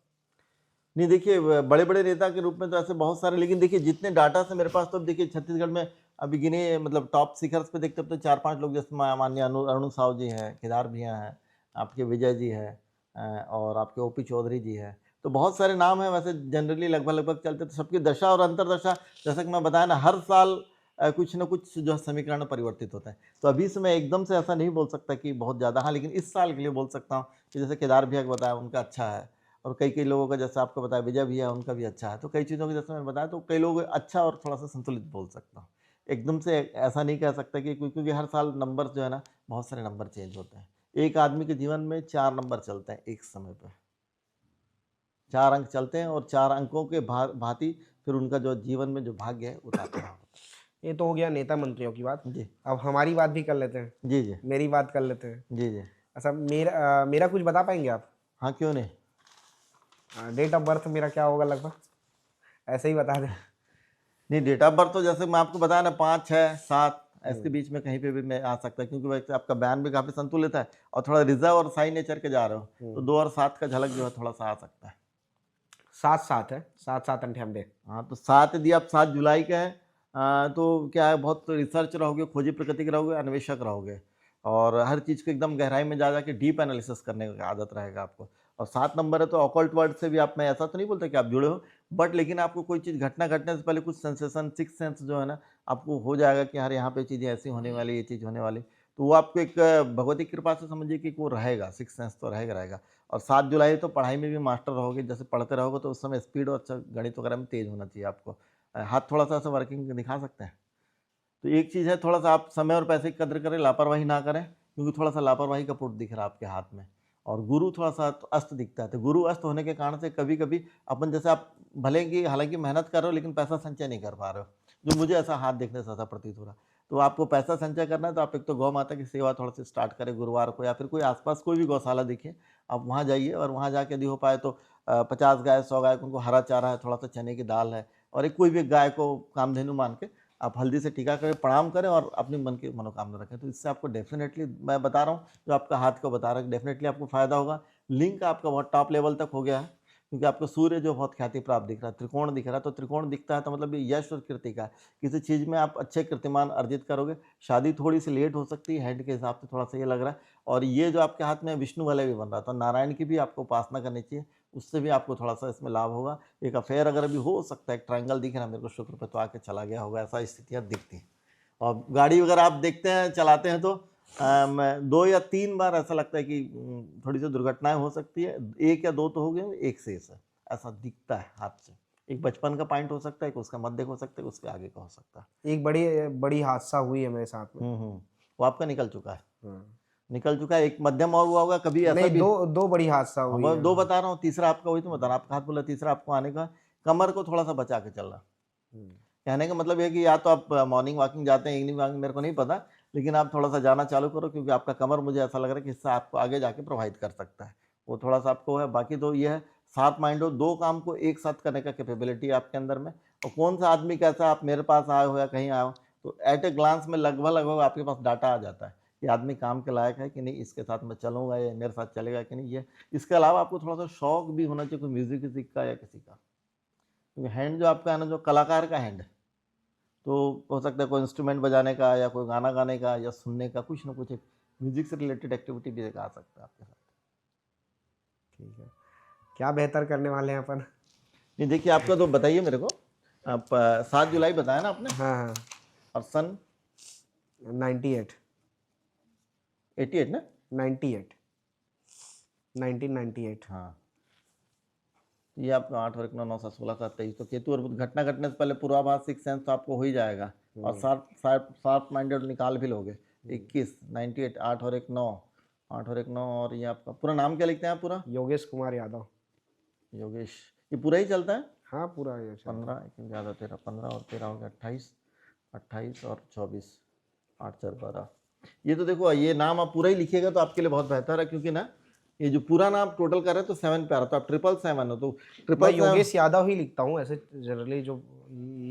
नहीं देखिए, बड़े बड़े नेता के रूप में तो ऐसे बहुत सारे, लेकिन देखिए जितने डाटा से मेरे पास, तो अब देखिए छत्तीसगढ़ में अभी गिने मतलब टॉप शिखर्स पे देखते अब तो 4-5 लोग, जैसे माननीय अरुण साव जी हैं, केदार भैया हैं, आपके विजय जी हैं, और आपके ओपी चौधरी जी हैं। तो बहुत सारे नाम हैं, वैसे जनरली लगभग चलते, तो सबकी दशा और अंतरदशा, जैसा कि मैं बताया ना, हर साल कुछ ना कुछ जो है समीकरण परिवर्तित होता है। तो अभी से मैं एकदम से ऐसा नहीं बोल सकता कि बहुत ज़्यादा, हाँ, लेकिन इस साल के लिए बोल सकता हूँ कि जैसे केदार भैया को बताया उनका अच्छा है, और कई लोगों का जैसे आपको बताया विजय भी है, उनका भी अच्छा है। तो कई चीज़ों के जैसे मैंने बताया, तो कई लोग अच्छा और थोड़ा सा संतुलित बोल सकता हूँ। एकदम से ऐसा नहीं कह सकता कि क्योंकि हर साल नंबर जो है ना, बहुत सारे नंबर चेंज होते हैं। एक आदमी के जीवन में 4 नंबर चलते हैं एक समय पे, 4 अंक चलते हैं, और 4 अंकों के भांति फिर उनका जो जीवन में जो भाग्य है उतारता है। ये तो हो गया नेता मंत्रियों की बात। जी अब हमारी बात भी कर लेते हैं, जी जी मेरी बात कर लेते हैं। जी जी। अच्छा, मेरा कुछ बता पाएंगे आप? हाँ, क्यों नहीं। डेट ऑफ बर्थ मेरा क्या होगा लगभग, ऐसे ही बता दें। नहीं, डेट ऑफ बर्थ तो जैसे मैं आपको बताया ना, 5 6 7 इसके बीच में कहीं पे भी मैं आ सकता है, क्योंकि वैसे आपका बयान भी काफ़ी संतुलित है, और थोड़ा रिजर्व और साई नेचर के जा रहे हो, तो 2 और 7 का झलक जो है थोड़ा सा आ सकता है। 7-7 है, 7-7-98। हाँ, तो 7 यदि आप 7 जुलाई के हैं, तो क्या है, बहुत रिसर्च रहोगे, खोजी प्रकृति के रहोगे, अन्वेषक रहोगे, और हर चीज़ को एकदम गहराई में जा के डीप एनालिसिस करने की आदत रहेगा आपको। और 7 नंबर है, तो ऑकल्ट वर्ड से भी आप, मैं ऐसा तो नहीं बोलता कि आप जुड़े हो, बट लेकिन आपको कोई चीज़ घटना घटने से पहले कुछ सेंसेशन, सिक्स सेंस जो है ना, आपको हो जाएगा कि यार यहाँ पे चीज़ें ऐसी होने वाली, ये चीज़ होने वाली। तो वो आपको एक भगवती कृपा से समझिए कि वो रहेगा, सिक्स सेंस तो रहेगा। और 7 जुलाई तो पढ़ाई में भी मास्टर रहोगे, जैसे पढ़ते रहोगे तो उस समय स्पीड और अच्छा गणित वगैरह में तेज़ होना चाहिए आपको। हाथ थोड़ा-सा ऐसा वर्किंग दिखा सकते हैं। तो एक चीज़ है, थोड़ा-सा आप समय और पैसे की कदर करें, लापरवाही ना करें, क्योंकि थोड़ा-सा लापरवाही का पुट दिख रहा है आपके हाथ में। और गुरु थोड़ा-सा तो अस्त दिखता है, तो गुरु अस्त होने के कारण से कभी-कभी अपन, जैसे आप भले ही हालाँकि मेहनत कर रहे हो, लेकिन पैसा संचय नहीं कर पा रहे हो, जो मुझे ऐसा हाथ देखने से ऐसा प्रतीत हो रहा है। तो आपको पैसा संचय करना है, तो आप एक तो गौ माता की सेवा थोड़ा-सी स्टार्ट करें गुरुवार को, या फिर कोई आस-पास कोई भी गौशाला दिखे, आप वहाँ जाइए, और वहाँ जाके यदि हो पाए तो 50 गाय, 100 गाय को उनको हरा चारा है, थोड़ा-सा चने की दाल है, और एक कोई भी गाय को कामधेनु मान के आप हल्दी से टीका करें, प्रणाम करें, और अपनी मन की मनोकामना रखें। तो इससे आपको डेफ़िनेटली, मैं बता रहा हूँ, जो आपका हाथ को बता रहा है, डेफ़िनेटली आपको फ़ायदा होगा। लिंक आपका बहुत टॉप लेवल तक हो गया है, क्योंकि आपको सूर्य जो बहुत ख्याति प्राप्त दिख रहा है, त्रिकोण दिख रहा है, तो त्रिकोण दिखता है तो मतलब ये यश और कीर्ति का है। किसी चीज़ में आप अच्छे कीर्तिमान अर्जित करोगे। शादी थोड़ी-सी लेट हो सकती है, हेड के हिसाब से थोड़ा-सा ये लग रहा है, और ये जो आपके हाथ में विष्णु वाला भी बन रहा है, तो नारायण की भी आपको उपासना करनी चाहिए, उससे भी आपको थोड़ा-सा इसमें लाभ होगा। एक अफ़ेयर अगर अभी हो सकता है, एक ट्रायंगल दिख रहा है मेरे को शुक्र पे, तो आके चला गया होगा, ऐसा स्थितियाँ दिखती हैं। और गाड़ी वगैरह आप देखते हैं, चलाते हैं, तो मैं 2 या 3 बार ऐसा लगता है कि थोड़ी-सी दुर्घटनाएँ हो सकती है। 1 या 2 तो हो गए, 1 शेष है। ऐसा दिखता है हाथ से। एक बचपन का पॉइंट हो सकता है, एक उसका मध्य हो सकता है, उसके आगे का हो सकता है। एक बड़ी बड़ी हादसा हुई है मेरे साथ में। वो आपका निकल चुका है, हाँ। निकल चुका है। एक मध्यम और हुआ होगा कभी ऐसा नहीं, भी। दो बड़ी हादसा हाँ, हुई मैं है। दो बता रहा हूँ, तीसरा आपका वही तो बता रहा हूँ। आपका हाथ बोला, तीसरा आपको आने का। कमर को थोड़ा सा बचा के चलना। कहने का मतलब ये कि या तो आप मॉर्निंग वॉकिंग जाते हैं, इवनिंग वॉकिंग मेरे को नहीं पता, लेकिन आप थोड़ा सा जाना चालू करो, क्योंकि आपका कमर मुझे ऐसा लग रहा है कि इससे आपको आगे जाके प्रोवाइड कर सकता है। वो थोड़ा सा आपको है। बाकी तो ये है, शार्प माइंड हो, दो काम को एक साथ करने का कैपेबिलिटी है आपके अंदर में। और कौन सा आदमी कैसा, आप मेरे पास आए हो या कहीं आए हो, तो एट ए ग्लांस में लगभग आपके पास डाटा आ जाता है कि आदमी काम के लायक है कि नहीं, इसके साथ मैं चलूँगा या मेरे साथ चलेगा कि नहीं। ये इसके अलावा आपको थोड़ा सा शौक भी होना चाहिए, कोई म्यूजिक व्यूजिक का या किसी का, क्योंकि हैंड जो आपका है ना, जो कलाकार का हैंड है, तो हो सकता है कोई इंस्ट्रूमेंट बजाने का या कोई गाना गाने का या सुनने का, कुछ ना कुछ एक म्यूजिक से रिलेटेड एक्टिविटी भी एक आ सकता है आपके साथ। ठीक है, क्या बेहतर करने वाले हैं अपन? नहीं देखिए, आपका तो बताइए मेरे को, आप 7 जुलाई बताया ना आपने, हाँ हाँ, और सन 98, 88 ना। 98, 1998। हाँ, ये आपका 8 और 1 9 9 7 16 7 23, तो केतु और बुध घटना घटने से पहले पूर्वाभास 6 सेंस तो आपको हो ही जाएगा, और शार्प माइंडेड निकाल भी लोगे। 21 98 8 और 1 9, 8 और 1 9, और ये आपका पूरा नाम क्या लिखते हैं आप पूरा? योगेश कुमार यादव। योगेश। ये पूरा ही चलता है? हाँ, पूरा ये चल। 15 ज़्यादा 13, 15 और 13 हो गया 28, 28 और 24, 8 4 12। ये तो देखो, ये नाम आप पूरा ही लिखिएगा तो आपके लिए बहुत बेहतर है, क्योंकि ना ये जो पूरा नाम टोटल कर रहे हैं तो 7 पे आ रहा, तो आप 777 हो, तो मैं 777। योगेश यादव ही लिखता हूँ ऐसे, जनरली जो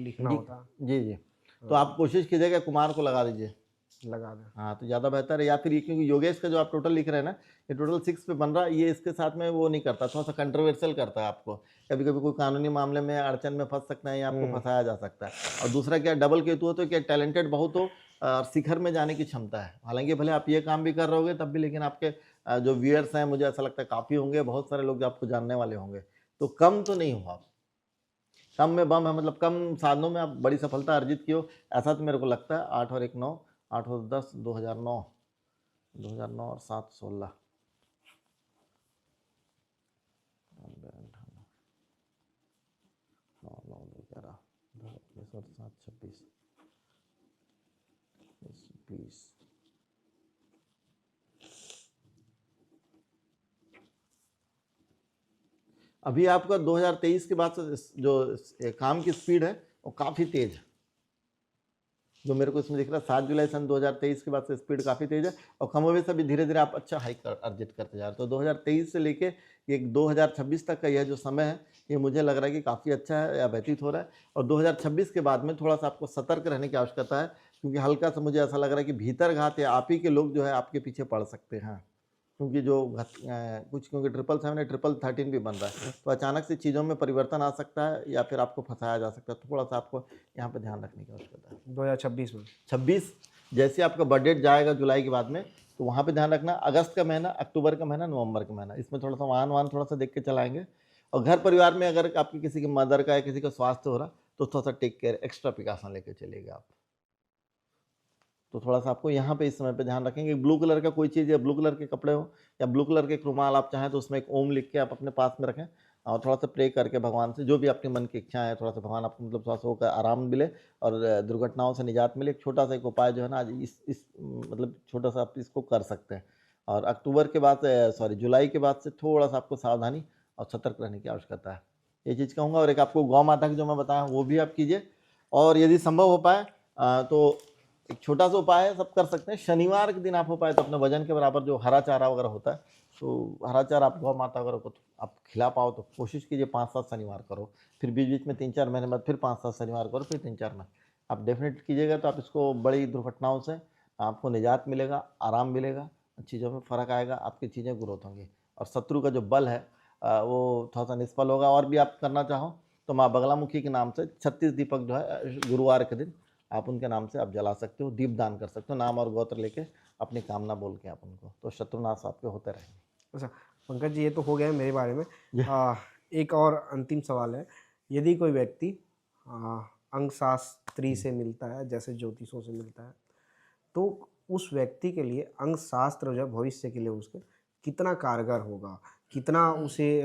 लिखना जी होता जी जी, तो आप कोशिश कीजिएगा कुमार को लगा दीजिए। लगा दें। हाँ, तो ज़्यादा बेहतर है। या फिर ये, क्योंकि योगेश का जो आप टोटल लिख रहे हैं ना, ये टोटल 6 पे बन रहा है, ये इसके साथ में वो नहीं करता, थोड़ा सा कंट्रोवर्शियल करता है आपको। कभी कभी कोई कानूनी मामले में अड़चन में फंस सकते हैं या आपको फंसाया जा सकता है। और दूसरा क्या, डबल केतु हो तो क्या, टैलेंटेड बहुत हो और शिखर में जाने की क्षमता है। हालांकि भले आप ये काम भी कर रहे होगे तब भी, लेकिन आपके जो व्यूअर्स हैं, मुझे ऐसा लगता है काफ़ी होंगे, बहुत सारे लोग जो आपको जानने वाले होंगे, तो कम तो नहीं हो आप। कम में बम है, मतलब कम साधनों में आप बड़ी सफलता अर्जित की हो, ऐसा तो मेरे को लगता है। 8 और 1 9, 8 और 10 2009, 2009 और 7 16, 9 9 11, 10 और 7 26, 20। अभी आपका 2023 के बाद से जो काम की स्पीड है वो काफ़ी तेज है, जो मेरे को इसमें दिख रहा है। 7 जुलाई सन 2023 के बाद से स्पीड काफ़ी तेज है, और कमोबेश अभी धीरे धीरे आप अच्छा हाइक अर्जित करते जा रहे हैं। तो 2023 से लेके ये 2026 तक का यह जो समय है, ये मुझे लग रहा है कि काफ़ी अच्छा है या व्यतीत हो रहा है। और 2026 के बाद में थोड़ा सा आपको सतर्क रहने की आवश्यकता है, क्योंकि हल्का सा मुझे ऐसा लग रहा है कि भीतर घात या आप ही के लोग जो है आपके पीछे पड़ सकते हैं, क्योंकि जो कुछ, क्योंकि 777 13 भी बन रहा है, तो अचानक से चीज़ों में परिवर्तन आ सकता है या फिर आपको फंसाया जा सकता है। थोड़ा सा आपको यहाँ पे ध्यान रखने की आवश्यकता है। 2026 में 26 जैसे आपका बजट जाएगा जुलाई के बाद में, तो वहाँ पे ध्यान रखना। अगस्त का महीना, अक्टूबर का महीना, नवंबर का महीना, इसमें थोड़ा सा वाहन थोड़ा सा देख के चलाएंगे। और घर परिवार में अगर आपकी किसी की मदर का या किसी का स्वास्थ्य हो रहा, तो थोड़ा सा टेक केयर, एक्स्ट्रा प्रिकॉशन लेके चलेगा आप। तो थोड़ा सा आपको यहाँ पे इस समय पे ध्यान रखेंगे। ब्लू कलर का कोई चीज़ या ब्लू कलर के कपड़े हो या ब्लू कलर के रुमाल आप चाहें तो उसमें एक ओम लिख के आप अपने पास में रखें, और थोड़ा सा प्रे करके भगवान से जो भी आपके मन की इच्छा है, थोड़ा सा भगवान आपको मतलब थोड़ा सा होकर आराम मिले और दुर्घटनाओं से निजात मिले। एक छोटा सा एक उपाय जो है ना, आज इस मतलब छोटा सा आप इसको कर सकते हैं। और अक्टूबर के बाद, जुलाई के बाद से थोड़ा सा आपको सावधानी और सतर्क रहने की आवश्यकता है, ये चीज़ कहूँगा। और एक आपको गौ माता की जो मैं बताया वो भी आप कीजिए। और यदि संभव हो पाए तो एक छोटा सा उपाय है, सब कर सकते हैं। शनिवार के दिन आप हो पाए तो अपने वजन के बराबर जो हरा चारा वगैरह होता है, तो हरा चारा आप गौ माता वगैरह को आप खिला पाओ तो कोशिश कीजिए 5-7 शनिवार करो, फिर बीच बीच में 3-4 महीने बाद फिर 5-7 शनिवार करो, फिर 3-4 महीने आप डेफिनेट कीजिएगा, तो आप इसको बड़ी दुर्घटनाओं से आपको निजात मिलेगा, आराम मिलेगा, चीज़ों में फ़र्क आएगा, आपकी चीज़ें ग्रोथ होंगी, और शत्रु का जो बल है वो थोड़ा सा निष्फल होगा। और भी आप करना चाहो तो माँ बगलामुखी के नाम से 36 दीपक जो है गुरुवार के दिन आप उनके नाम से आप जला सकते हो, दीप दान कर सकते हो, नाम और गोत्र लेके अपनी कामना बोल के आप उनको, तो शत्रुनाश आपके होते रहेंगे। अच्छा पंकज जी, ये तो हो गया मेरे बारे में। एक और अंतिम सवाल है, यदि कोई व्यक्ति अंकशास्त्री से मिलता है, जैसे ज्योतिषों से मिलता है, तो उस व्यक्ति के लिए अंकशास्त्र जो है भविष्य के लिए उसके कितना कारगर होगा? कितना उसे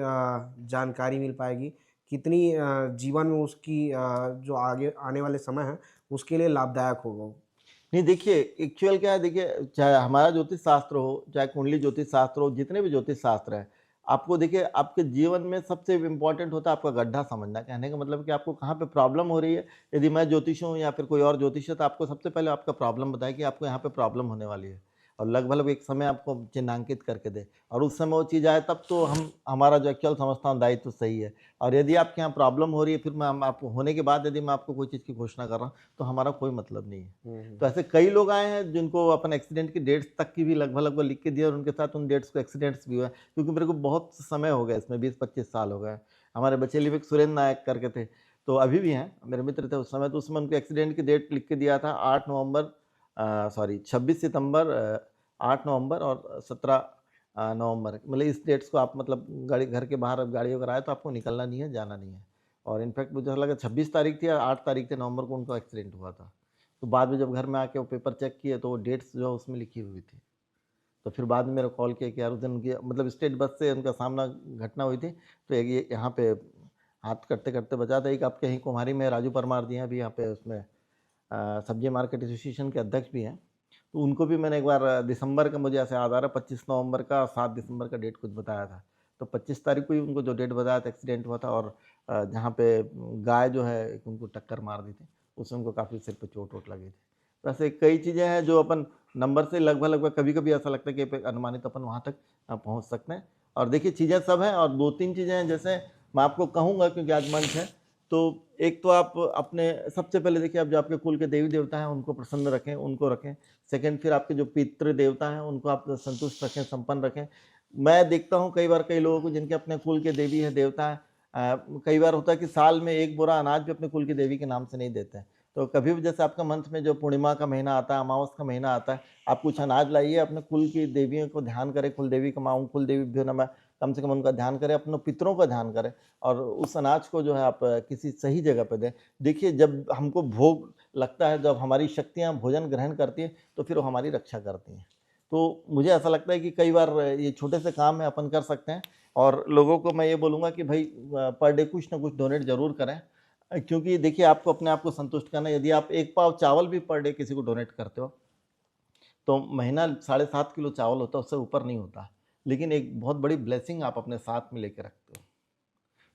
जानकारी मिल पाएगी, कितनी जीवन में उसकी जो आगे आने वाले समय है उसके लिए लाभदायक होगा वो। नहीं देखिए, एक्चुअल क्या है, देखिए चाहे हमारा ज्योतिष शास्त्र हो, चाहे कुंडली ज्योतिष शास्त्र हो, जितने भी ज्योतिष शास्त्र हैं, आपको देखिए आपके जीवन में सबसे इम्पोर्टेंट होता है आपका गड्ढा समझना। कहने का मतलब कि आपको कहाँ पे प्रॉब्लम हो रही है। यदि मैं ज्योतिष हूँ या फिर कोई और ज्योतिष है, तो आपको सबसे पहले आपका प्रॉब्लम बताए कि आपको यहाँ पे प्रॉब्लम होने वाली है, और लगभग एक समय आपको चिन्हांकित करके दे, और उस समय वो चीज़ आए तब तो हम हमारा जो एक्चुअल समझता हूँ दायित्व सही है। और यदि आपके यहाँ प्रॉब्लम हो रही है, फिर मैं आपको होने के बाद यदि मैं आपको कोई चीज़ की घोषणा कर रहा हूँ, तो हमारा कोई मतलब नहीं है। तो ऐसे कई लोग आए हैं जिनको अपन एक्सीडेंट की डेट्स तक की भी लगभग लिख के दिया, और उनके साथ उन डेट्स को एक्सीडेंट्स भी हुआ, क्योंकि मेरे को बहुत समय हो गया इसमें, 20-25 साल हो गए। हमारे बचेली में एक सुरेंद्र नायक करके थे, तो अभी भी हैं, मेरे मित्र थे उस समय। तो उसमें उनके एक्सीडेंट की डेट लिख के दिया था 26 सितंबर, 8 नवंबर और 17 नवंबर, मतलब इस डेट्स को आप मतलब गाड़ी घर के बाहर गाड़ी अगर आए तो आपको निकलना नहीं है, जाना नहीं है। और इनफैक्ट मुझे ऐसा लगा 26 तारीख थी या 8 तारीख थी नवंबर को उनका एक्सीडेंट हुआ था। तो बाद में जब घर में आके वो पेपर चेक किए तो वो डेट्स जो है उसमें लिखी हुई थी। तो फिर बाद में मेरे को कॉल किया कि यार उस दिन उनकी मतलब स्टेट बस से उनका सामना घटना हुई थी, तो एक ये यहाँ पे हाथ करते-करते बचा था। एक आपके यहीं कुम्हारी में राजू परमार जी हैं, अभी यहाँ पे उसमें सब्जी मार्केट एसोसिएशन के अध्यक्ष भी हैं। तो उनको भी मैंने एक बार दिसंबर का मुझे ऐसे याद आ रहा है 25 नवंबर का 7 दिसंबर का डेट कुछ बताया था। तो 25 तारीख को ही उनको जो डेट बताया था एक्सीडेंट हुआ था, और जहाँ पे गाय जो है एक उनको टक्कर मार दी थी, उसमें उनको काफ़ी सिर पे चोट-वोट लगी थी। तो ऐसे कई चीज़ें हैं जो अपन नंबर से लगभग कभी-कभी ऐसा लगता है कि अनुमानित अपन वहाँ तक पहुँच सकते हैं। और देखिए चीज़ें सब हैं, और 2-3 चीज़ें हैं, जैसे मैं आपको कहूँगा क्योंकि आज मंच है, तो एक तो आप अपने सबसे पहले देखिए आप जो आपके कुल के देवी-देवता हैं उनको प्रसन्न रखें, उनको रखें। सेकंड फिर आपके जो पितृ देवता हैं उनको आप संतुष्ट रखें, संपन्न रखें। मैं देखता हूँ कई बार कई लोगों को जिनके अपने कुल के देवी हैं, देवता हैं, कई बार होता है कि साल में 1 बोरा अनाज भी अपने कुल की देवी के नाम से नहीं देते हैं। तो कभी भी जैसे आपका मंथ में जो पूर्णिमा का महीना आता है, अमावस का महीना आता है, आप कुछ अनाज लाइए, अपने कुल की देवियों को ध्यान करें, कुल देवी का माँ कुल देवीभ्यो नमः, कम से कम उनका ध्यान करें, अपने पितरों का ध्यान करें, और उस अनाज को जो है आप किसी सही जगह पे दें। देखिए जब हमको भोग लगता है, जब हमारी शक्तियाँ भोजन ग्रहण करती हैं, तो फिर वो हमारी रक्षा करती हैं। तो मुझे ऐसा लगता है कि कई बार ये छोटे से काम है अपन कर सकते हैं, और लोगों को मैं ये बोलूँगा कि भाई पर डे कुछ ना कुछ डोनेट ज़रूर करें। क्योंकि देखिए आपको अपने आप को संतुष्ट करना है। यदि आप 1 पाव चावल भी पर डे किसी को डोनेट करते हो, तो महीना 7.5 किलो चावल होता है, उससे ऊपर नहीं होता। लेकिन एक बहुत बड़ी ब्लेसिंग आप अपने साथ में लेके रखते हो।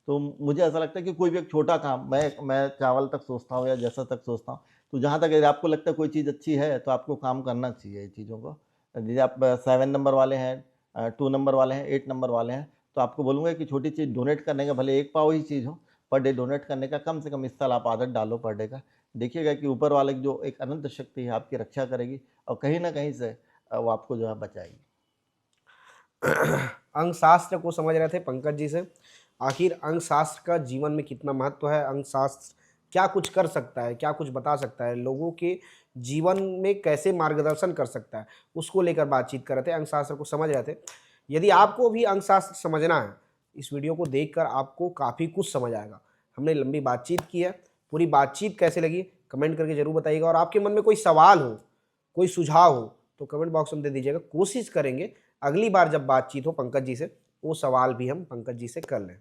तो मुझे ऐसा लगता है कि कोई भी एक छोटा काम, मैं चावल तक सोचता हूँ या जैसा तक सोचता हूँ, तो जहाँ तक यदि आपको लगता है कोई चीज़ अच्छी है, तो आपको काम करना चाहिए ये चीज़ों को। यदि आप 7 नंबर वाले हैं, 2 नंबर वाले हैं, 8 नंबर वाले हैं, तो आपको बोलूँगा कि छोटी चीज़ डोनेट करने का, भले 1 पाव ही चीज़ हो, पर डे डोनेट करने का कम से कम इस साल आप आदत डालो पर डे का। देखिएगा कि ऊपर वाले की जो एक अनंत शक्ति है आपकी रक्षा करेगी, और कहीं न कहीं से वो आपको जो है बचाएगी। अंक शास्त्र को समझ रहे थे पंकज जी से। आखिर अंक शास्त्र का जीवन में कितना महत्व है, अंक शास्त्र क्या कुछ कर सकता है, क्या कुछ बता सकता है, लोगों के जीवन में कैसे मार्गदर्शन कर सकता है, उसको लेकर बातचीत कर रहे थे, अंक शास्त्र को समझ रहे थे। यदि आपको भी अंक शास्त्र समझना है, इस वीडियो को देखकर आपको काफ़ी कुछ समझ आएगा। हमने लंबी बातचीत की है, पूरी बातचीत कैसे लगी कमेंट करके ज़रूर बताइएगा, और आपके मन में कोई सवाल हो, कोई सुझाव हो, तो कमेंट बॉक्स में दे दीजिएगा। कोशिश करेंगे अगली बार जब बातचीत हो पंकज जी से, वो सवाल भी हम पंकज जी से कर लें।